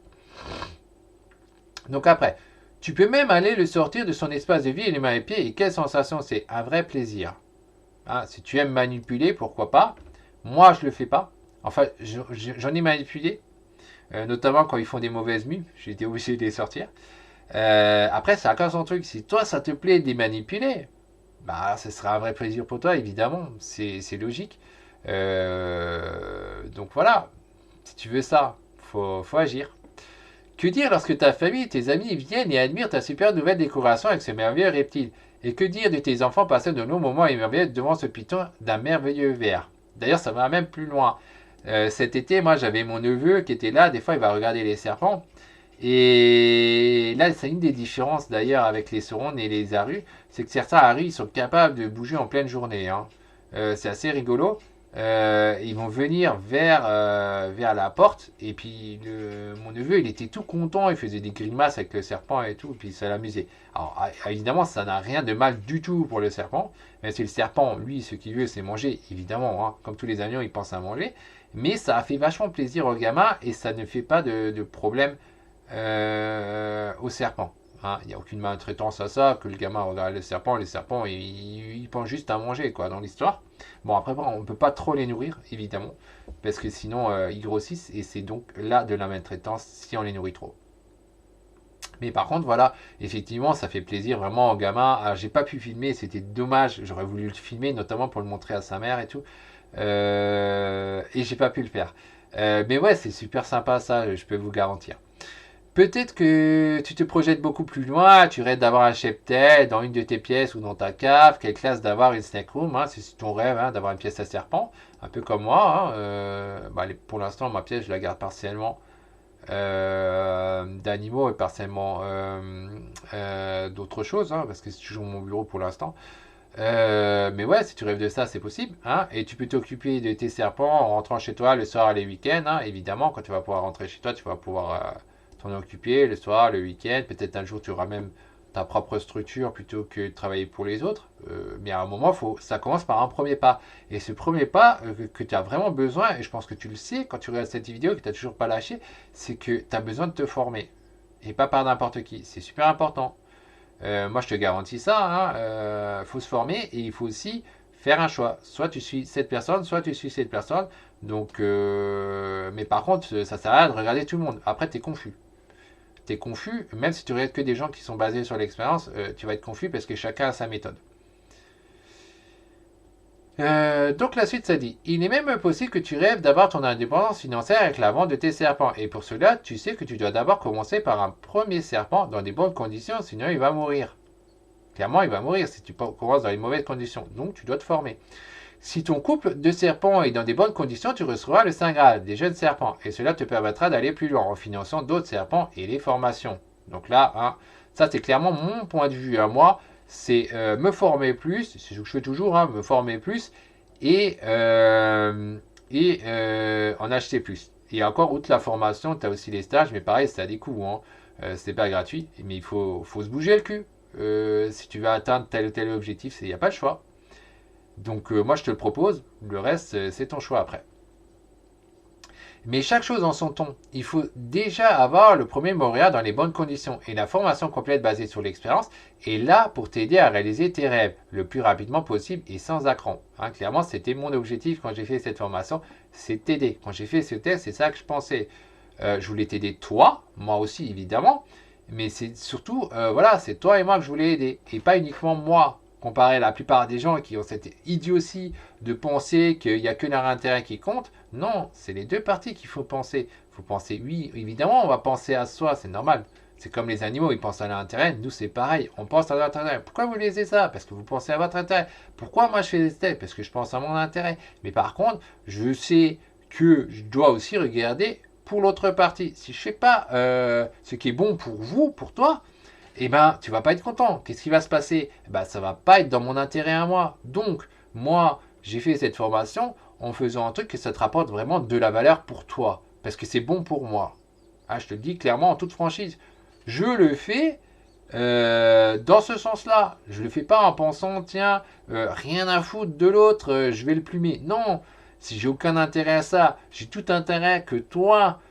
Donc après, tu peux même aller le sortir de son espace de vie et lui mettre les pieds. Et quelle sensation, c'est un vrai plaisir. Hein, si tu aimes manipuler, pourquoi pas. Moi, je le fais pas. Enfin, j'en ai manipulé, notamment quand ils font des mauvaises mues. J'ai été obligé de les sortir. Après, c'est encore son truc. Si toi, ça te plaît de les manipuler, bah, ce sera un vrai plaisir pour toi, évidemment. C'est logique. Donc voilà. Si tu veux ça, faut agir. Que dire lorsque ta famille et tes amis viennent et admirent ta super nouvelle décoration avec ce merveilleux reptile? Et que dire de tes enfants passant de longs moments émerveillés devant ce python d'un merveilleux ver? D'ailleurs, ça va même plus loin. Cet été, moi, j'avais mon neveu qui était là. Des fois, il va regarder les serpents. Et là, c'est une des différences d'ailleurs avec les saurones et les arus. C'est que certains arus, ils sont capables de bouger en pleine journée. Hein. C'est assez rigolo. Ils vont venir vers la porte. Et puis, mon neveu, il était tout content. Il faisait des grimaces avec le serpent et tout. Et puis, ça l'amusait. Alors, évidemment, ça n'a rien de mal du tout pour le serpent. Mais c'est le serpent, lui, ce qu'il veut, c'est manger, évidemment. Hein. Comme tous les animaux, il pense à manger. Mais ça a fait vachement plaisir au gamin. Et ça ne fait pas de problème au serpent. Hein, il n'y a aucune maltraitance à ça, que le gamin regarde le serpent il pense juste à manger quoi dans l'histoire. Bon après on ne peut pas trop les nourrir évidemment, parce que sinon ils grossissent et c'est donc là de la maltraitance si on les nourrit trop. Mais par contre voilà, effectivement ça fait plaisir vraiment au gamin. Alors j'ai pas pu filmer, c'était dommage, j'aurais voulu le filmer notamment pour le montrer à sa mère et tout. Et j'ai pas pu le faire. Mais ouais c'est super sympa ça, je peux vous garantir. Peut-être que tu te projettes beaucoup plus loin, tu rêves d'avoir un cheptel dans une de tes pièces ou dans ta cave, quelle classe d'avoir une snack room, hein, c'est ton rêve hein, d'avoir une pièce à serpent, un peu comme moi. Hein, pour l'instant, ma pièce, je la garde partiellement d'animaux et partiellement d'autres choses, hein, parce que c'est toujours mon bureau pour l'instant. Mais ouais, si tu rêves de ça, c'est possible. Hein, et tu peux t'occuper de tes serpents en rentrant chez toi le soir et les week-ends. Hein, évidemment, quand tu vas pouvoir rentrer chez toi, tu vas pouvoir t'en occuper le soir, le week-end. Peut-être un jour, tu auras même ta propre structure plutôt que de travailler pour les autres. Mais à un moment, ça commence par un premier pas. Et ce premier pas que tu as vraiment besoin, et je pense que tu le sais quand tu regardes cette vidéo, que tu n'as toujours pas lâché, c'est que tu as besoin de te former. Et pas par n'importe qui. C'est super important. Moi, je te garantis ça. Il faut se former et il faut aussi faire un choix. Soit tu suis cette personne, soit tu suis cette personne. Donc, mais par contre, ça sert à rien de regarder tout le monde. Après, tu es confus. Tu es confus, même si tu regardes que des gens qui sont basés sur l'expérience, tu vas être confus parce que chacun a sa méthode. Donc la suite, ça dit, il est même possible que tu rêves d'avoir ton indépendance financière avec la vente de tes serpents. Et pour cela, tu sais que tu dois d'abord commencer par un premier serpent dans des bonnes conditions, sinon il va mourir. Clairement, il va mourir si tu commences dans les mauvaises conditions. Donc tu dois te former. Si ton couple de serpents est dans des bonnes conditions, tu recevras le Saint Graal, des jeunes serpents. Et cela te permettra d'aller plus loin en finançant d'autres serpents et les formations. Donc là, hein, ça c'est clairement mon point de vue à moi. C'est me former plus, c'est ce que je fais toujours, hein, me former plus et en acheter plus. Et encore, outre la formation, tu as aussi les stages, mais pareil, ça a des coûts. Hein. C'est pas gratuit, mais il faut se bouger le cul. Si tu veux atteindre tel ou tel objectif, il n'y a pas de choix. Donc moi je te le propose, le reste c'est ton choix après. Mais chaque chose en son temps. Il faut déjà avoir le premier Moria dans les bonnes conditions et la formation complète basée sur l'expérience est là pour t'aider à réaliser tes rêves le plus rapidement possible et sans accroc. Hein, clairement, c'était mon objectif quand j'ai fait cette formation, c'est t'aider. Quand j'ai fait ce test, c'est ça que je pensais. Je voulais t'aider toi, moi aussi évidemment, mais c'est surtout, voilà, c'est toi et moi que je voulais aider et pas uniquement moi. Comparé à la plupart des gens qui ont cette idiotie de penser qu'il n'y a que leur intérêt qui compte, non, c'est les deux parties qu'il faut penser. Il faut penser, oui, évidemment, on va penser à soi, c'est normal. C'est comme les animaux, ils pensent à leur intérêt. Nous, c'est pareil, on pense à notre intérêt. Pourquoi vous laissez ça? Parce que vous pensez à votre intérêt. Pourquoi moi je fais des tests? Parce que je pense à mon intérêt. Mais par contre, je sais que je dois aussi regarder pour l'autre partie. Si je ne fais pas ce qui est bon pour vous, pour toi, eh ben, tu vas pas être content. Qu'est-ce qui va se passer? Eh ben, ça va pas être dans mon intérêt à moi. Donc, moi, j'ai fait cette formation en faisant un truc que ça te rapporte vraiment de la valeur pour toi. Parce que c'est bon pour moi. Ah, je te le dis clairement en toute franchise. Je le fais dans ce sens-là. Je le fais pas en pensant, tiens, rien à foutre de l'autre, je vais le plumer. Non, si j'ai aucun intérêt à ça, j'ai tout intérêt que toi,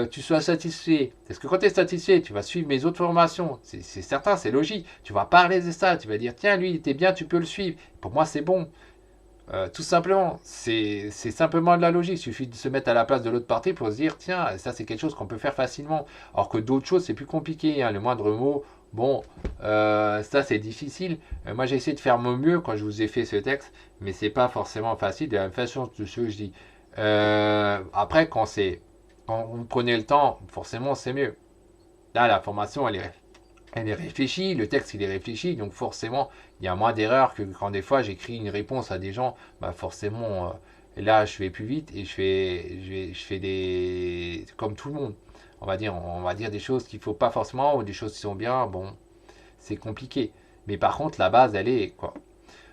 tu sois satisfait. Parce que quand tu es satisfait, tu vas suivre mes autres formations. C'est certain, c'est logique. Tu vas parler de ça, tu vas dire, tiens, lui, il était bien, tu peux le suivre. Pour moi, c'est bon. Tout simplement, c'est simplement de la logique. Il suffit de se mettre à la place de l'autre partie pour se dire, tiens, ça c'est quelque chose qu'on peut faire facilement. Alors que d'autres choses, c'est plus compliqué, hein. Le moindre mot, bon, ça c'est difficile. Moi j'ai essayé de faire mon mieux quand je vous ai fait ce texte, mais c'est pas forcément facile. De la même façon que ce que je dis. Après, quand vous prenez le temps, forcément c'est mieux. Là, la formation, elle est réfléchie, le texte il est réfléchi, donc forcément il y a moins d'erreurs que quand des fois j'écris une réponse à des gens, bah forcément là je vais plus vite et je fais des comme tout le monde. On va dire des choses qu'il faut pas forcément ou des choses qui sont bien, bon, c'est compliqué. Mais par contre la base elle est quoi.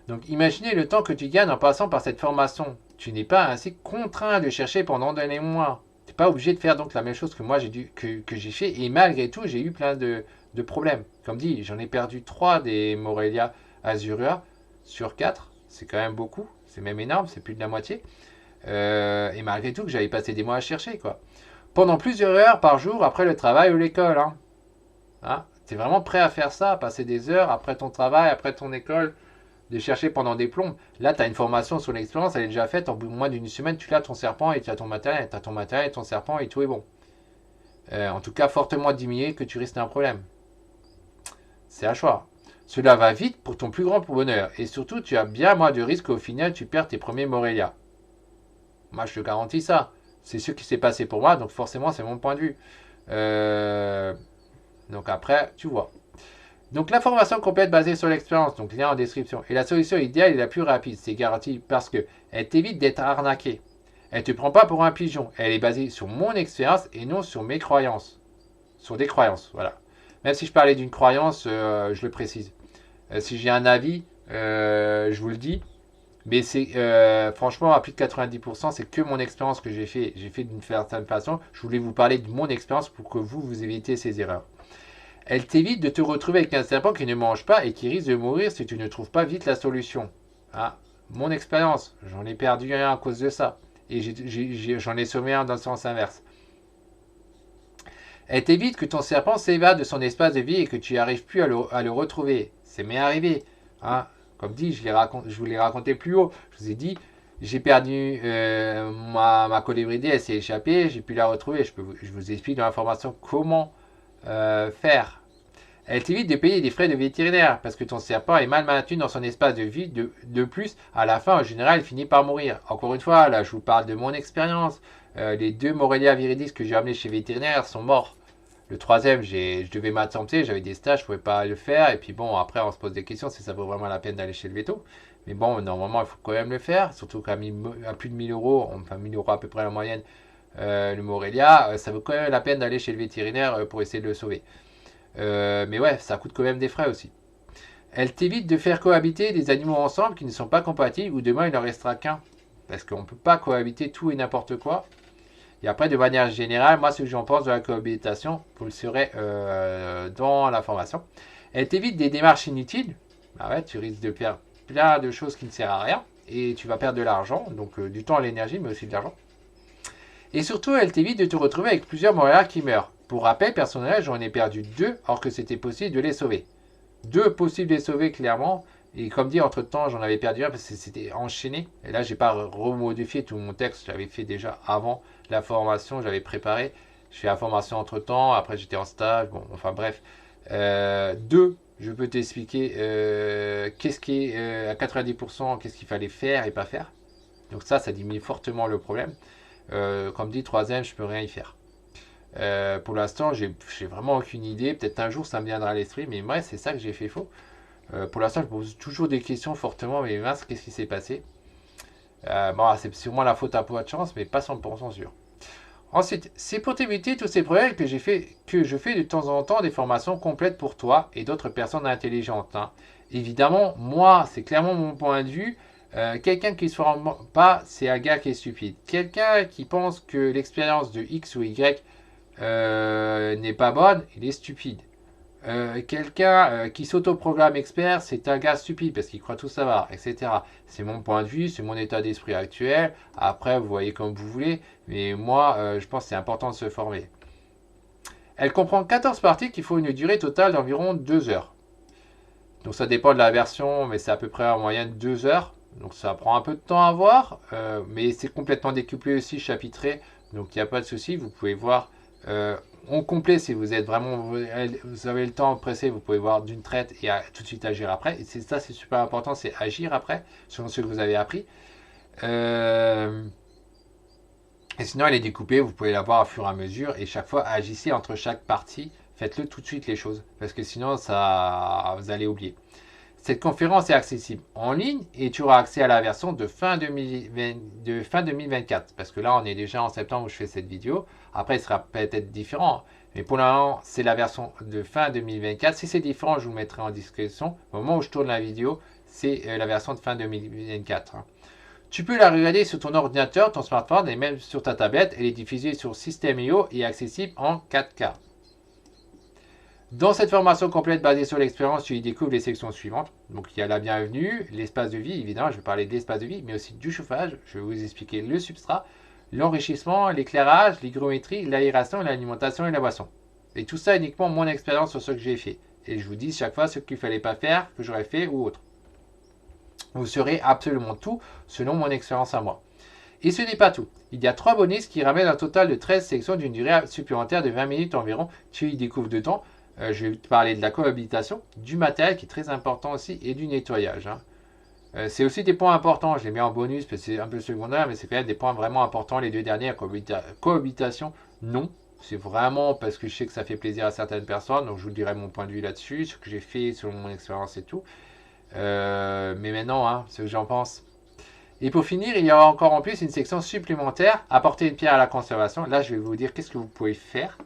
Donc imaginez le temps que tu gagnes en passant par cette formation. Tu n'es pas ainsi contraint de chercher pendant des mois. Tu n'es pas obligé de faire donc la même chose que moi que j'ai fait et malgré tout j'ai eu plein de problèmes. Comme dit, j'en ai perdu 3 des Morelia Azurua sur 4. C'est quand même beaucoup, c'est même énorme, c'est plus de la moitié. Et malgré tout que j'avais passé des mois à chercher quoi. Pendant plusieurs heures par jour après le travail ou l'école. Hein. Tu es vraiment prêt à faire ça, à passer des heures après ton travail, après ton école, de chercher pendant des plombs. Là, tu as une formation sur l'expérience, elle est déjà faite. En moins d'une semaine, tu as ton serpent et tu as ton matériel. Tu as ton matériel et ton serpent et tout est bon. En tout cas, fortement diminué que tu risques un problème. C'est à choix. Cela va vite pour ton plus grand bonheur. Et surtout, tu as bien moins de risques qu'au final, tu perds tes premiers Morelia. Moi, je te garantis ça. C'est ce qui s'est passé pour moi, donc forcément, c'est mon point de vue. Donc après, tu vois. Donc la formation complète basée sur l'expérience, donc lien en description. Et la solution idéale et la plus rapide, c'est garanti parce que elle t'évite d'être arnaqué. Elle ne te prend pas pour un pigeon. Elle est basée sur mon expérience et non sur mes croyances. Sur des croyances, voilà. Même si je parlais d'une croyance, je le précise. Si j'ai un avis, je vous le dis. Mais c'est franchement, à plus de 90%, c'est que mon expérience que j'ai fait. J'ai fait d'une certaine façon. Je voulais vous parler de mon expérience pour que vous évitez ces erreurs. Elle t'évite de te retrouver avec un serpent qui ne mange pas et qui risque de mourir si tu ne trouves pas vite la solution. Ah, mon expérience, j'en ai perdu un à cause de ça. Et j'en ai sauvé un dans le sens inverse. Elle t'évite que ton serpent s'évade de son espace de vie et que tu n'arrives plus à le retrouver. C'est m'est arrivé. Hein. Comme dit, je vous l'ai raconté plus haut. Je vous ai dit, j'ai perdu ma colibridée, elle s'est échappée, j'ai pu la retrouver. Je vous explique dans la formation comment faire. Elle t'évite de payer des frais de vétérinaire parce que ton serpent est mal maintenu dans son espace de vie. De plus, à la fin, en général, il finit par mourir. Encore une fois, là, je vous parle de mon expérience. Les 2 Morelia viridis que j'ai amenés chez vétérinaire sont morts. Le troisième, je devais m'attenter, j'avais des stages, je ne pouvais pas le faire. Et puis bon, après, on se pose des questions si ça vaut vraiment la peine d'aller chez le veto. Mais bon, normalement, il faut quand même le faire. Surtout qu'à plus de 1000 euros, enfin 1000 euros à peu près la moyenne, le Morelia, ça vaut quand même la peine d'aller chez le vétérinaire pour essayer de le sauver. Mais ouais, ça coûte quand même des frais aussi. Elle t'évite de faire cohabiter des animaux ensemble qui ne sont pas compatibles ou demain il n'en restera qu'un. Parce qu'on ne peut pas cohabiter tout et n'importe quoi. Et après, de manière générale, moi, ce que j'en pense de la cohabitation, vous le saurez dans la formation. Elle t'évite des démarches inutiles. Bah ouais, tu risques de faire plein de choses qui ne servent à rien. Et tu vas perdre de l'argent, donc du temps et l'énergie, mais aussi de l'argent. Et surtout, elle t'évite de te retrouver avec plusieurs Montréal qui meurent. Pour rappel personnel, j'en ai perdu 2, alors que c'était possible de les sauver. 2 possibles de les sauver, clairement. Et comme dit, entre temps, j'en avais perdu un parce que c'était enchaîné. Et là, j'ai pas remodifié tout mon texte. J'avais fait déjà avant la formation, j'avais préparé. Je fais la formation entre temps. Après, j'étais en stage. Bon, enfin bref. 2, je peux t'expliquer qu'est-ce qui est à 90%, qu'est-ce qu'il fallait faire et pas faire. Donc ça diminue fortement le problème. Comme dit, troisième, je peux rien y faire. Pour l'instant, j'ai vraiment aucune idée. Peut-être un jour, ça me viendra à l'esprit. Mais moi, c'est ça que j'ai fait faux. Pour l'instant, je pose toujours des questions fortement. Mais mince, qu'est-ce qui s'est passé? Bon, c'est sûrement la faute à peu de chance, mais pas 100% sûr. Ensuite, c'est pour t'éviter tous ces problèmes que je fais de temps en temps des formations complètes pour toi et d'autres personnes intelligentes, hein. Évidemment, moi, c'est clairement mon point de vue. Quelqu'un qui ne se forme pas, c'est un gars qui est stupide. Quelqu'un qui pense que l'expérience de X ou Y n'est pas bonne, il est stupide. Quelqu'un qui s'autoprogramme expert, c'est un gars stupide parce qu'il croit tout savoir, etc. C'est mon point de vue, c'est mon état d'esprit actuel. Après, vous voyez comme vous voulez, mais moi, je pense que c'est important de se former. Elle comprend 14 parties qui font une durée totale d'environ 2 heures. Donc ça dépend de la version, mais c'est à peu près en moyenne 2 heures. Donc ça prend un peu de temps à voir, mais c'est complètement découplé aussi, chapitré. Donc il n'y a pas de souci, vous pouvez voir en complet si vous êtes vraiment, vous avez le temps pressé, vous pouvez voir d'une traite et tout de suite agir après. Et ça, c'est super important, c'est agir après, selon ce que vous avez appris. Et sinon, elle est découpée, vous pouvez la voir au fur et à mesure. Et chaque fois, agissez entre chaque partie. Faites-le tout de suite les choses, parce que sinon, ça, vous allez oublier. Cette conférence est accessible en ligne et tu auras accès à la version de fin 2024. Parce que là, on est déjà en septembre où je fais cette vidéo. Après, il sera peut-être différent. Mais pour l'instant, c'est la version de fin 2024. Si c'est différent, je vous mettrai en description. Au moment où je tourne la vidéo, c'est la version de fin 2024. Tu peux la regarder sur ton ordinateur, ton smartphone et même sur ta tablette. Elle est diffusée sur System.io et accessible en 4K. Dans cette formation complète basée sur l'expérience, tu y découvres les sections suivantes. Donc il y a la bienvenue, l'espace de vie, évidemment, je vais parler de l'espace de vie, mais aussi du chauffage. Je vais vous expliquer le substrat, l'enrichissement, l'éclairage, l'hygrométrie, l'aération, l'alimentation et la boisson. Et tout ça uniquement mon expérience sur ce que j'ai fait. Et je vous dis chaque fois ce qu'il ne fallait pas faire, que j'aurais fait ou autre. Vous saurez absolument tout selon mon expérience à moi. Et ce n'est pas tout. Il y a 3 bonus qui ramènent un total de 13 sections d'une durée supplémentaire de 20 minutes environ. Tu y découvres dedans. Je vais te parler de la cohabitation, du matériel qui est très important aussi et du nettoyage, hein. C'est aussi des points importants. Je les mets en bonus parce que c'est un peu secondaire, mais c'est quand même des points vraiment importants. Les deux derniers, cohabitation, non. C'est vraiment parce que je sais que ça fait plaisir à certaines personnes. Donc je vous dirai mon point de vue là-dessus, ce que j'ai fait selon mon expérience et tout. Mais maintenant, hein, ce que j'en pense. Et pour finir, il y aura encore en plus une section supplémentaire, apporter une pierre à la conservation. Là, je vais vous dire qu'est-ce que vous pouvez faire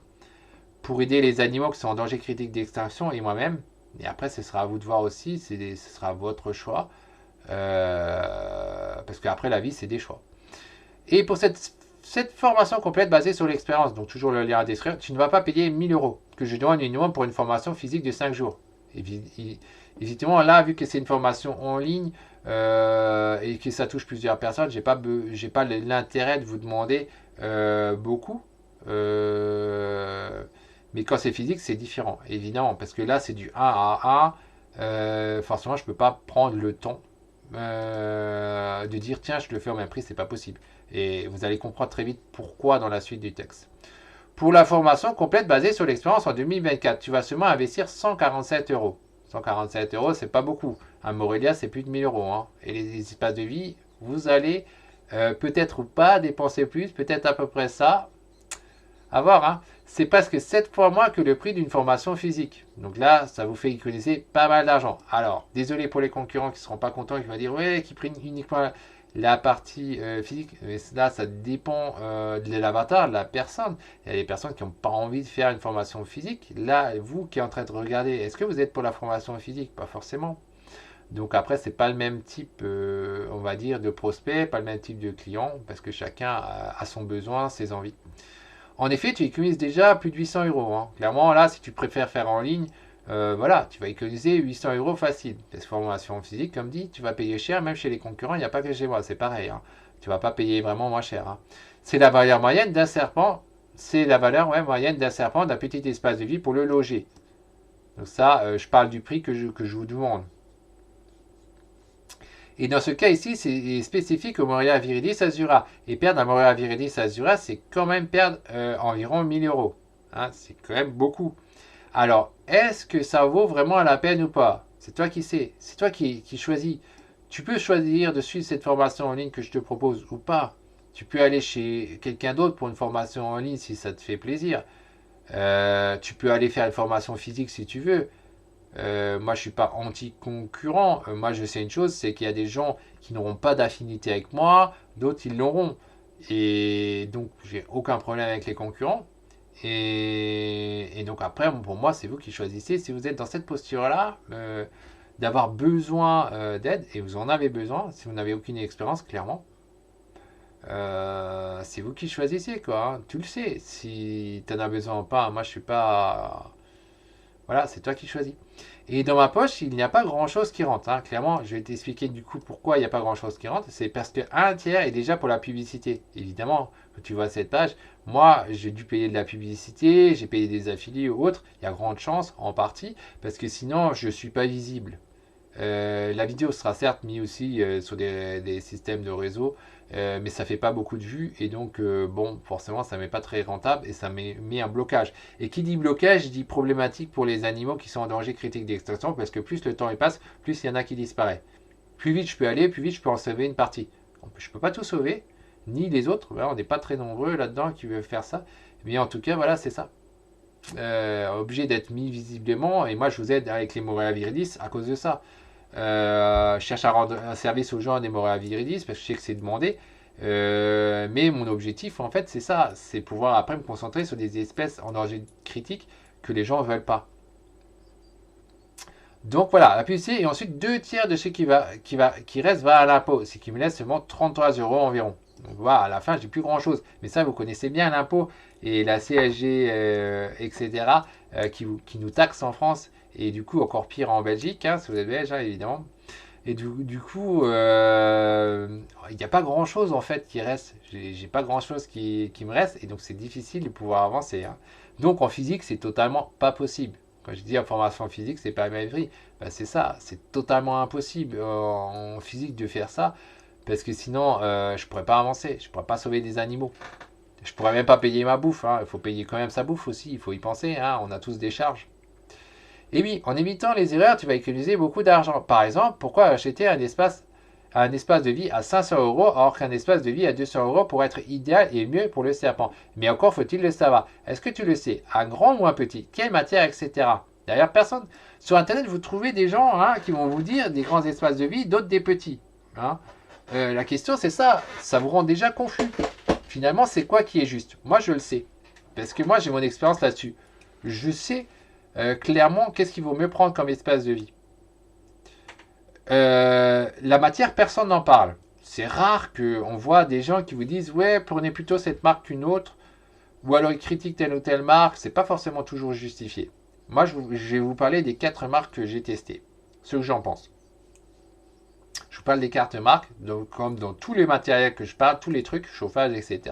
pour aider les animaux qui sont en danger critique d'extinction et moi-même. Et après, ce sera à vous de voir aussi, ce sera votre choix. Parce qu'après, la vie, c'est des choix. Et pour cette formation complète basée sur l'expérience, donc toujours le lien à décrire, tu ne vas pas payer 1000 euros que je demande minimum pour une formation physique de 5 jours. Évidemment, là, vu que c'est une formation en ligne et que ça touche plusieurs personnes, j'ai pas l'intérêt de vous demander beaucoup. Mais quand c'est physique, c'est différent, évidemment, parce que là, c'est du 1 à 1. Forcément, je ne peux pas prendre le temps de dire tiens, je le fais au même prix, c'est pas possible. Et vous allez comprendre très vite pourquoi dans la suite du texte. Pour la formation complète basée sur l'expérience en 2024, tu vas seulement investir 147 euros. 147 euros, c'est pas beaucoup. Un Morelia, c'est plus de 1000 euros, hein. Et les espaces de vie, vous allez peut-être ou pas dépenser plus, peut-être à peu près ça. À voir, hein. C'est presque 7 fois moins que le prix d'une formation physique. Donc là, ça vous fait économiser pas mal d'argent. Alors, désolé pour les concurrents qui ne seront pas contents, qui vont dire ouais, qui prennent uniquement la partie physique. Mais là, ça dépend de l'avatar, de la personne. Il y a des personnes qui n'ont pas envie de faire une formation physique. Là, vous qui êtes en train de regarder, est-ce que vous êtes pour la formation physique? Pas forcément. Donc après, c'est pas le même type, on va dire, de prospect, pas le même type de client, parce que chacun a son besoin, ses envies. En effet, tu économises déjà plus de 800 euros, hein. Clairement, là, si tu préfères faire en ligne, voilà, tu vas économiser 800 euros facile. Les formations physiques, comme dit, tu vas payer cher, même chez les concurrents, il n'y a pas que chez moi, c'est pareil, hein. Tu ne vas pas payer vraiment moins cher, hein. C'est la valeur moyenne d'un serpent, moyenne d'un serpent d'un petit espace de vie pour le loger. Donc ça, je parle du prix que je vous demande. Et dans ce cas ici, c'est spécifique au Morelia Viridis Azura. Et perdre un Morelia Viridis Azura, c'est quand même perdre environ 1000 euros. Hein, c'est quand même beaucoup. Alors, est-ce que ça vaut vraiment la peine ou pas? C'est toi qui sais. C'est toi qui choisis. Tu peux choisir de suivre cette formation en ligne que je te propose ou pas. Tu peux aller chez quelqu'un d'autre pour une formation en ligne si ça te fait plaisir. Tu peux aller faire une formation physique si tu veux. Moi, je suis pas anti-concurrent. Moi, je sais une chose, c'est qu'il y a des gens qui n'auront pas d'affinité avec moi, d'autres, ils l'auront. Et donc, j'ai aucun problème avec les concurrents. Et donc après, pour moi, c'est vous qui choisissez. Si vous êtes dans cette posture-là, d'avoir besoin d'aide, et vous en avez besoin, si vous n'avez aucune expérience, clairement, c'est vous qui choisissez, quoi. Hein. Tu le sais. Si tu en as besoin ou pas, moi, je suis pas. Voilà, c'est toi qui choisis. Et dans ma poche, il n'y a pas grand-chose qui rentre. Hein. Clairement, je vais t'expliquer du coup pourquoi il n'y a pas grand-chose qui rentre. C'est parce que un tiers est déjà pour la publicité. Évidemment, quand tu vois cette page, moi, j'ai dû payer de la publicité, j'ai payé des affiliés ou autres. Il y a grande chance, en partie, parce que sinon, je ne suis pas visible. La vidéo sera certes mise aussi sur des systèmes de réseau, mais ça fait pas beaucoup de vues et donc bon, forcément, ça m'est pas très rentable et ça met mis un blocage. Et qui dit blocage, dit problématique pour les animaux qui sont en danger critique d'extinction parce que plus le temps y passe, plus il y en a qui disparaissent. Plus vite je peux aller, plus vite je peux en sauver une partie. Je peux pas tout sauver, ni les autres. Voilà, on n'est pas très nombreux là-dedans qui veulent faire ça. Mais en tout cas, voilà, c'est ça. Obligé d'être mis visiblement et moi je vous aide avec les Morea Viridis à cause de ça. Je cherche à rendre un service aux gens des Morea Viridis parce que je sais que c'est demandé. Mais mon objectif, en fait, c'est ça. C'est pouvoir après me concentrer sur des espèces en danger critique que les gens ne veulent pas. Donc voilà, la publicité. Et ensuite, 2 tiers de ce qui reste va à l'impôt. Ce qui me laisse seulement 33 euros environ. Donc voilà, à la fin, j'ai plus grand chose. Mais ça, vous connaissez bien l'impôt et la CSG, etc., qui nous taxe en France. Et du coup, encore pire en Belgique, hein, si vous êtes belge, hein, évidemment. Et du coup, il n'y a pas grand chose en fait qui reste. J'ai pas grand chose qui me reste. Et donc, c'est difficile de pouvoir avancer. Hein. Donc, en physique, c'est totalement pas possible. Quand je dis en formation physique, c'est pas ma vie. Ben, c'est ça, c'est totalement impossible en physique de faire ça. Parce que sinon, je pourrais pas avancer. Je pourrais pas sauver des animaux. Je pourrais même pas payer ma bouffe. Hein. Il faut payer quand même sa bouffe aussi. Il faut y penser. Hein. On a tous des charges. Et oui, en évitant les erreurs, tu vas économiser beaucoup d'argent. Par exemple, pourquoi acheter un espace de vie à 500 euros alors qu'un espace de vie à 200 euros pourrait être idéal et mieux pour le serpent. Mais encore faut-il le savoir. Est-ce que tu le sais? Un grand ou un petit? Quelle matière, etc. D'ailleurs, personne. Sur Internet, vous trouvez des gens hein, qui vont vous dire des grands espaces de vie, d'autres des petits. Hein. La question, c'est ça. Ça vous rend déjà confus. Finalement, c'est quoi qui est juste? Moi, je le sais. Parce que moi, j'ai mon expérience là-dessus. Je sais clairement qu'est-ce qu'il vaut mieux prendre comme espace de vie. La matière, personne n'en parle. C'est rare qu'on voit des gens qui vous disent ouais, prenez plutôt cette marque qu'une autre, ou alors ils critiquent telle ou telle marque. C'est pas forcément toujours justifié. Moi, je vais vous parler des 4 marques que j'ai testées, ce que j'en pense. Je vous parle des 4 marques, donc comme dans tous les matériels que je parle, tous les trucs, chauffage, etc.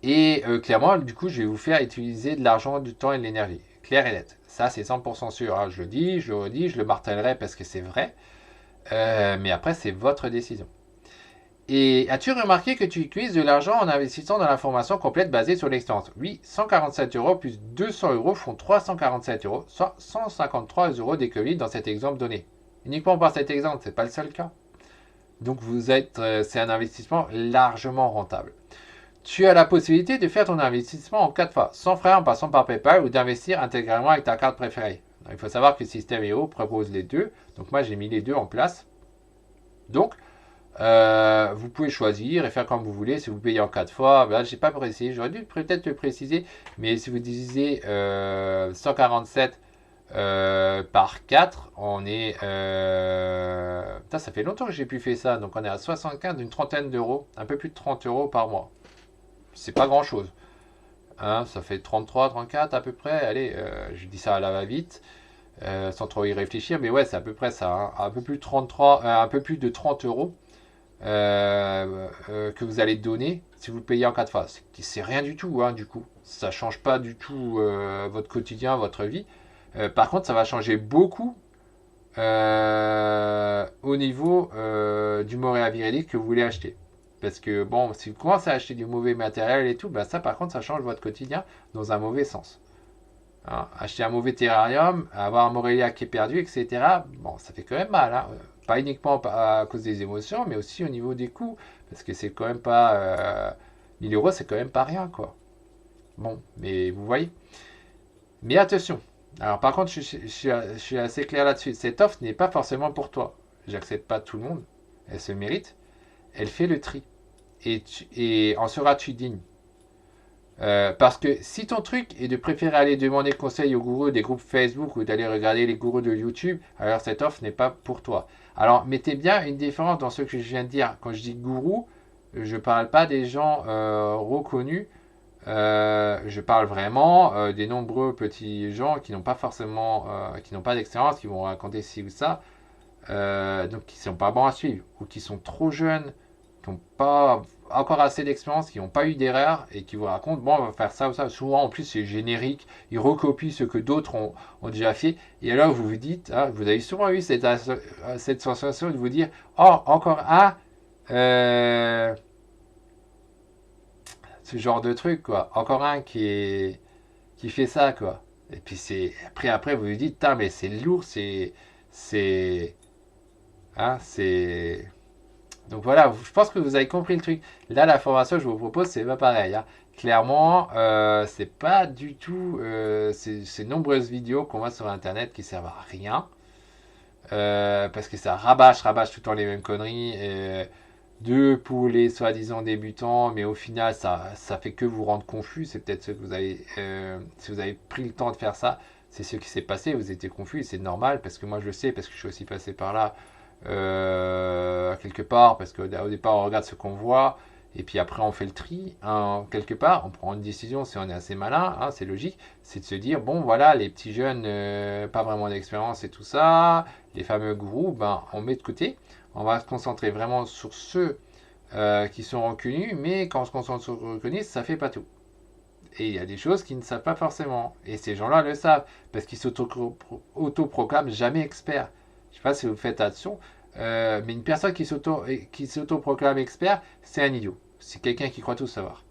Et clairement, du coup, je vais vous faire utiliser de l'argent, du temps et de l'énergie. Clair et net. Ça, c'est 100% sûr. Hein. Je le dis, je le redis, je le martellerai parce que c'est vrai. Mais après, c'est votre décision. Et as-tu remarqué que tu utilises de l'argent en investissant dans la formation complète basée sur l'expérience? Oui, 147 euros plus 200 euros font 347 euros, soit 153 euros d'économie dans cet exemple donné. Uniquement par cet exemple, ce n'est pas le seul cas. Donc c'est un investissement largement rentable. Tu as la possibilité de faire ton investissement en 4 fois, sans frais en passant par PayPal ou d'investir intégralement avec ta carte préférée. Donc, il faut savoir que System.io propose les deux. Donc moi j'ai mis les deux en place. Donc vous pouvez choisir et faire comme vous voulez. Si vous payez en 4 fois, ben, je n'ai pas précisé. J'aurais dû peut-être le préciser. Mais si vous divisez 147 par 4, on est... Putain, ça fait longtemps que j'ai pu faire ça. Donc on est à 75 d'une trentaine d'euros. Un peu plus de 30 euros par mois. C'est pas grand chose. Hein, ça fait 33, 34 à peu près. Allez, je dis ça à la va-vite, sans trop y réfléchir, mais ouais, c'est à peu près ça. Hein. Un peu plus de 33, un peu plus de 30 euros que vous allez donner si vous le payez en 4 fois. C'est rien du tout, hein, du coup. Ça change pas du tout votre quotidien, votre vie. Par contre, ça va changer beaucoup au niveau du Morea Viridis que vous voulez acheter. Parce que bon, si vous commencez à acheter du mauvais matériel et tout, bah ça par contre ça change votre quotidien dans un mauvais sens. Hein, acheter un mauvais terrarium, avoir un Morelia qui est perdu, etc. Bon, ça fait quand même mal. Hein. Pas uniquement à cause des émotions, mais aussi au niveau des coûts. Parce que c'est quand même pas... 1000 euros, c'est quand même pas rien, quoi. Bon, mais vous voyez. Mais attention. Alors par contre, je suis assez clair là-dessus. Cette offre n'est pas forcément pour toi. J'accepte pas tout le monde. Elle se mérite. Elle fait le tri. et en seras-tu digne? Parce que si ton truc est de préférer aller demander conseil aux gourous des groupes Facebook ou d'aller regarder les gourous de YouTube, alors cette offre n'est pas pour toi. Alors mettez bien une différence dans ce que je viens de dire. Quand je dis gourou, je ne parle pas des gens reconnus. Je parle vraiment des nombreux petits gens qui n'ont pas forcément, qui n'ont pas d'expérience, qui vont raconter ci ou ça, donc qui ne sont pas bons à suivre, ou qui sont trop jeunes, qui n'ont pas encore assez d'expérience, qui n'ont pas eu d'erreur, et qui vous racontent, bon, on va faire ça ou ça. Souvent, en plus, c'est générique, ils recopient ce que d'autres ont déjà fait, et alors vous vous dites, hein, vous avez souvent eu cette sensation de vous dire, oh, encore un, ce genre de truc, quoi. Encore un qui fait ça, quoi. Et puis après vous vous dites, mais c'est lourd, c'est, hein, c'est. Donc voilà, je pense que vous avez compris le truc. Là, la formation que je vous propose, c'est pas pareil, hein. Clairement, c'est pas du tout ces nombreuses vidéos qu'on voit sur Internet qui servent à rien. Parce que ça rabâche tout le temps les mêmes conneries. Deux pour les soi-disant débutants, mais au final, ça fait que vous rendre confus. C'est peut-être ce que vous avez, si vous avez pris le temps de faire ça, c'est ce qui s'est passé. Vous étiez confus et c'est normal parce que moi je le sais, parce que je suis aussi passé par là quelque part, parce qu'au départ on regarde ce qu'on voit et puis après on fait le tri, hein, quelque part, on prend une décision si on est assez malin, hein, c'est logique, c'est de se dire bon voilà les petits jeunes, pas vraiment d'expérience et tout ça, les fameux gourous, ben on met de côté. On va se concentrer vraiment sur ceux qui sont reconnus, mais quand on se concentre sur reconnus, ça fait pas tout. Et il y a des choses qu'ils ne savent pas forcément. Et ces gens-là le savent, parce qu'ils s'autoproclament jamais experts. Je ne sais pas si vous faites attention, mais une personne qui s'autoproclame expert, c'est un idiot. C'est quelqu'un qui croit tout savoir.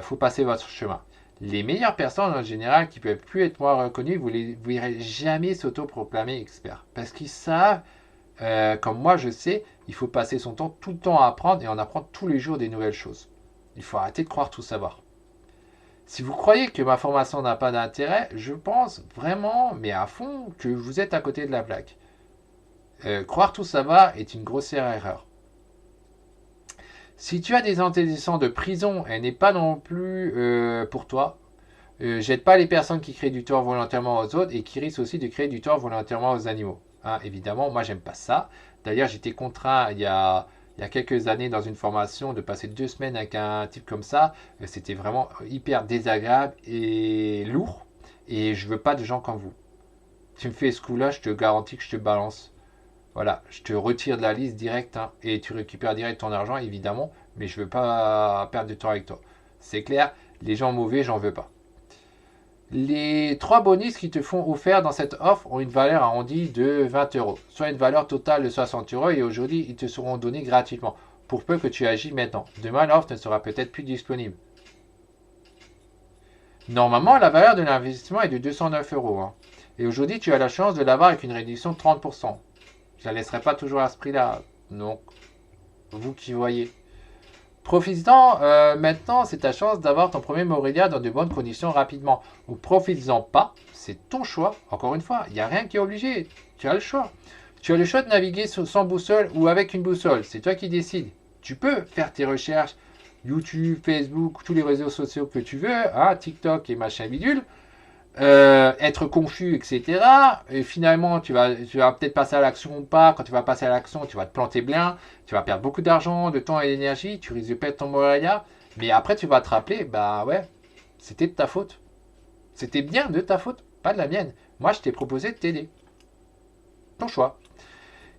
Faut passer votre chemin. Les meilleures personnes en général qui peuvent plus être moins reconnues, vous ne verrez jamais s'autoproclamer expert. Parce qu'ils savent comme moi je sais, il faut passer son temps tout le temps à apprendre et en apprendre tous les jours des nouvelles choses. Il faut arrêter de croire tout savoir. Si vous croyez que ma formation n'a pas d'intérêt, je pense vraiment, mais à fond, que vous êtes à côté de la plaque. Croire tout savoir est une grossière erreur. Si tu as des antécédents de prison, elle n'est pas non plus pour toi. J'aide pas les personnes qui créent du tort volontairement aux autres et qui risquent aussi de créer du tort volontairement aux animaux. Hein, évidemment, moi j'aime pas ça. D'ailleurs, j'étais contraint il y a quelques années dans une formation de passer 2 semaines avec un type comme ça. C'était vraiment hyper désagréable et lourd. Et je veux pas de gens comme vous. Tu me fais ce coup-là, je te garantis que je te balance. Voilà, je te retire de la liste direct, hein, et tu récupères direct ton argent, évidemment. Mais je veux pas perdre du temps avec toi. C'est clair, les gens mauvais, j'en veux pas. Les 3 bonus qui te font offert dans cette offre ont une valeur arrondie de 20 euros, soit une valeur totale de 60 euros, et aujourd'hui ils te seront donnés gratuitement, pour peu que tu agis maintenant. Demain l'offre ne sera peut-être plus disponible. Normalement la valeur de l'investissement est de 209 euros, hein. Et aujourd'hui tu as la chance de l'avoir avec une réduction de 30%. Je la laisserai pas toujours à ce prix-là, donc vous qui voyez. Profites-en maintenant, c'est ta chance d'avoir ton premier Morelia dans de bonnes conditions rapidement. Ou profites-en pas, c'est ton choix. Encore une fois, il n'y a rien qui est obligé. Tu as le choix. Tu as le choix de naviguer sans boussole ou avec une boussole. C'est toi qui décides. Tu peux faire tes recherches, YouTube, Facebook, tous les réseaux sociaux que tu veux, hein, TikTok et machin bidule. Être confus, etc. Et finalement, tu vas peut-être passer à l'action ou pas. Quand tu vas passer à l'action, tu vas te planter bien. Tu vas perdre beaucoup d'argent, de temps et d'énergie. Tu risques de perdre ton Morelia. Mais après, tu vas te rappeler, bah ouais, c'était de ta faute. C'était bien de ta faute, pas de la mienne. Moi, je t'ai proposé de t'aider. Ton choix.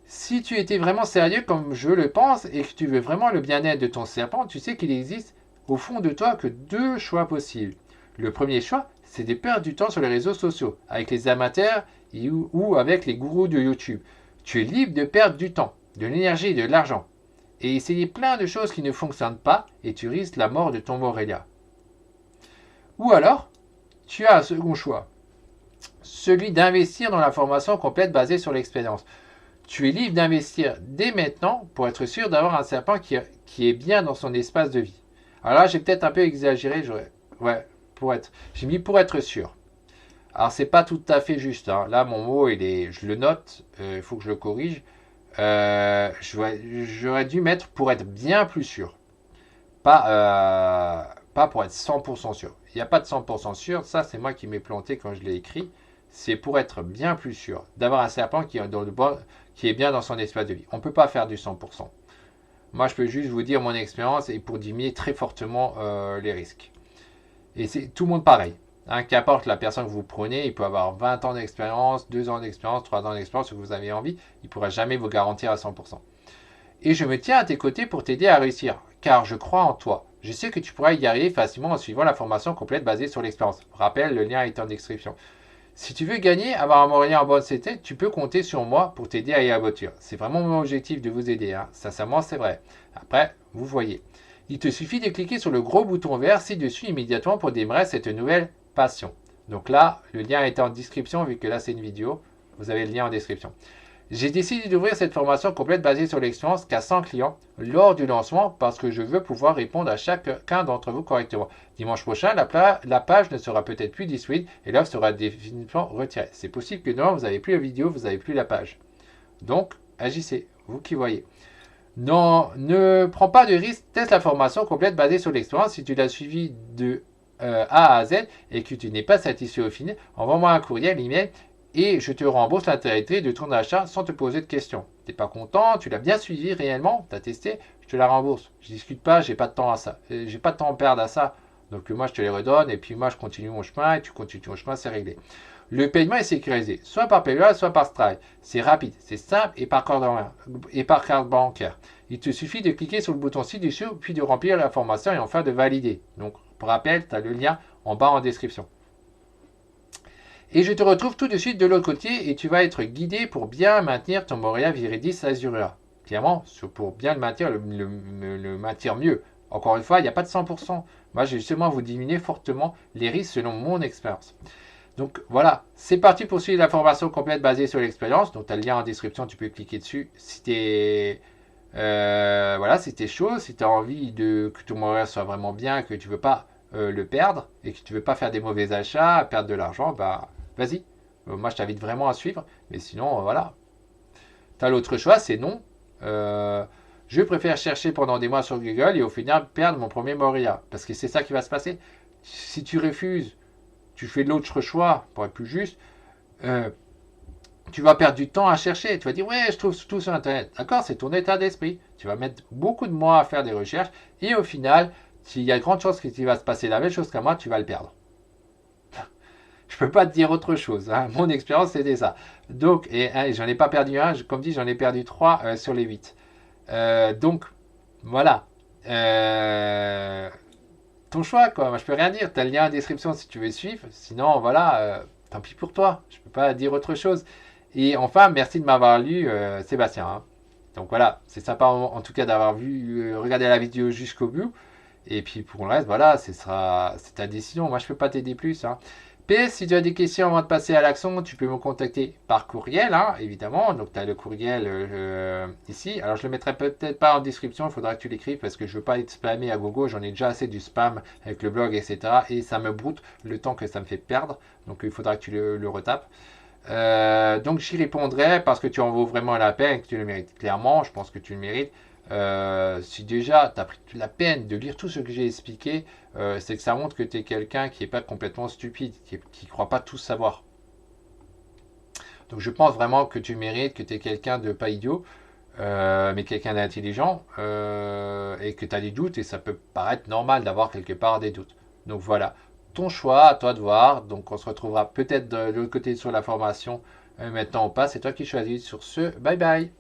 Si tu étais vraiment sérieux comme je le pense et que tu veux vraiment le bien-être de ton serpent, tu sais qu'il existe au fond de toi que 2 choix possibles. Le premier choix, c'est de perdre du temps sur les réseaux sociaux, avec les amateurs ou avec les gourous de YouTube. Tu es libre de perdre du temps, de l'énergie et de l'argent. Et essayer plein de choses qui ne fonctionnent pas et tu risques la mort de ton Morelia. Ou alors, tu as un second choix, celui d'investir dans la formation complète basée sur l'expérience. Tu es libre d'investir dès maintenant pour être sûr d'avoir un serpent qui est bien dans son espace de vie. Alors là, j'ai peut-être un peu exagéré, j'ai mis pour être sûr. Alors, c'est pas tout à fait juste, hein. Là, mon mot, je le note, il faut que je le corrige. J'aurais dû mettre pour être bien plus sûr. pas pour être 100% sûr. Il n'y a pas de 100% sûr, ça c'est moi qui m'ai planté quand je l'ai écrit. C'est pour être bien plus sûr, d'avoir un serpent qui est bien dans son espace de vie. On ne peut pas faire du 100%. Moi, je peux juste vous dire mon expérience et pour diminuer très fortement les risques. Et c'est tout le monde pareil. Hein, qu'importe la personne que vous prenez, il peut avoir 20 ans d'expérience, 2 ans d'expérience, 3 ans d'expérience, ce que vous avez envie, il ne pourra jamais vous garantir à 100%. Et je me tiens à tes côtés pour t'aider à réussir, car je crois en toi. Je sais que tu pourras y arriver facilement en suivant la formation complète basée sur l'expérience. Rappelle, le lien est en description. Si tu veux gagner, avoir un moyen en bonne santé, tu peux compter sur moi pour t'aider à y aboutir. C'est vraiment mon objectif de vous aider. Hein. Sincèrement, c'est vrai. Après, vous voyez. Il te suffit de cliquer sur le gros bouton vert ci-dessus immédiatement pour démarrer cette nouvelle passion. Donc là, le lien est en description vu que là c'est une vidéo. Vous avez le lien en description. J'ai décidé d'ouvrir cette formation complète basée sur l'expérience qu'à 100 clients lors du lancement parce que je veux pouvoir répondre à chacun d'entre vous correctement. Dimanche prochain, la page ne sera peut-être plus disponible et l'offre sera définitivement retirée. C'est possible que non, vous n'avez plus la vidéo, vous n'avez plus la page. Donc, agissez, vous qui voyez. Non, ne prends pas de risque, teste la formation complète basée sur l'expérience. Si tu l'as suivi de A à Z et que tu n'es pas satisfait au final, envoie-moi un courriel, email et je te rembourse l'intégralité de ton achat sans te poser de questions. Tu n'es pas content, tu l'as bien suivi réellement, tu as testé, je te la rembourse. Je ne discute pas, j'ai pas de temps à ça. J'ai pas de temps à perdre à ça. Donc moi je te les redonne et puis moi je continue mon chemin et tu continues ton chemin, c'est réglé. Le paiement est sécurisé, soit par PayPal, soit par Stripe. C'est rapide, c'est simple et par carte bancaire. Il te suffit de cliquer sur le bouton ci-dessus, puis de remplir l'information et enfin de valider. Donc, pour rappel, tu as le lien en bas en description. Et je te retrouve tout de suite de l'autre côté et tu vas être guidé pour bien maintenir ton Moria Viridis Azura. Clairement, pour bien le maintenir, le maintenir mieux. Encore une fois, il n'y a pas de 100%. Moi, j'ai justement vous diminuer fortement les risques selon mon expérience. Donc voilà, c'est parti pour suivre la formation complète basée sur l'expérience. Donc tu as le lien en description, tu peux cliquer dessus. Si tu es voilà, si t'es chaud, si tu as envie que ton Moria soit vraiment bien, que tu veux pas le perdre et que tu veux pas faire des mauvais achats, perdre de l'argent, bah vas-y. Moi je t'invite vraiment à suivre, mais sinon voilà. Tu as l'autre choix, c'est non. Je préfère chercher pendant des mois sur Google et au final perdre mon premier Moria. Parce que c'est ça qui va se passer. Si tu refuses, tu fais l'autre choix, pour être plus juste, tu vas perdre du temps à chercher. Tu vas dire, ouais, je trouve tout sur Internet. D'accord, c'est ton état d'esprit. Tu vas mettre beaucoup de mois à faire des recherches. Et au final, s'il y a de grandes chances qu'il va se passer la même chose qu'à moi, tu vas le perdre. Je peux pas te dire autre chose. Hein. Mon expérience, c'était ça. Donc, et j'en ai pas perdu un. Comme dit, j'en ai perdu 3 sur les 8. Donc, voilà. Ton choix, quoi. Moi, je peux rien dire. Tu as le lien en description si tu veux suivre. Sinon, voilà, tant pis pour toi. Je peux pas dire autre chose. Et enfin, merci de m'avoir lu, Sébastien. Hein. Donc voilà, c'est sympa en tout cas d'avoir regardé la vidéo jusqu'au bout. Et puis pour le reste, voilà, c'est ta décision. Moi, je peux pas t'aider plus. Hein. PS, si tu as des questions avant de passer à l'action, tu peux me contacter par courriel, hein, évidemment. Donc, tu as le courriel ici. Alors, je le mettrai peut-être pas en description. Il faudra que tu l'écrives parce que je veux pas être spammé à gogo. J'en ai déjà assez du spam avec le blog, etc. Et ça me broute le temps que ça me fait perdre. Donc, il faudra que tu le retapes. Donc j'y répondrai parce que tu en vaux vraiment la peine et que tu le mérites. Clairement, je pense que tu le mérites. Si déjà tu as pris la peine de lire tout ce que j'ai expliqué, c'est que ça montre que tu es quelqu'un qui n'est pas complètement stupide, qui ne croit pas tout savoir. Donc je pense vraiment que tu mérites, que tu es quelqu'un de pas idiot, mais quelqu'un d'intelligent, et que tu as des doutes, et ça peut paraître normal d'avoir quelque part des doutes. Donc voilà, ton choix, à toi de voir. Donc on se retrouvera peut-être de l'autre côté sur la formation. Maintenant on passe, c'est toi qui choisis. Sur ce, bye bye.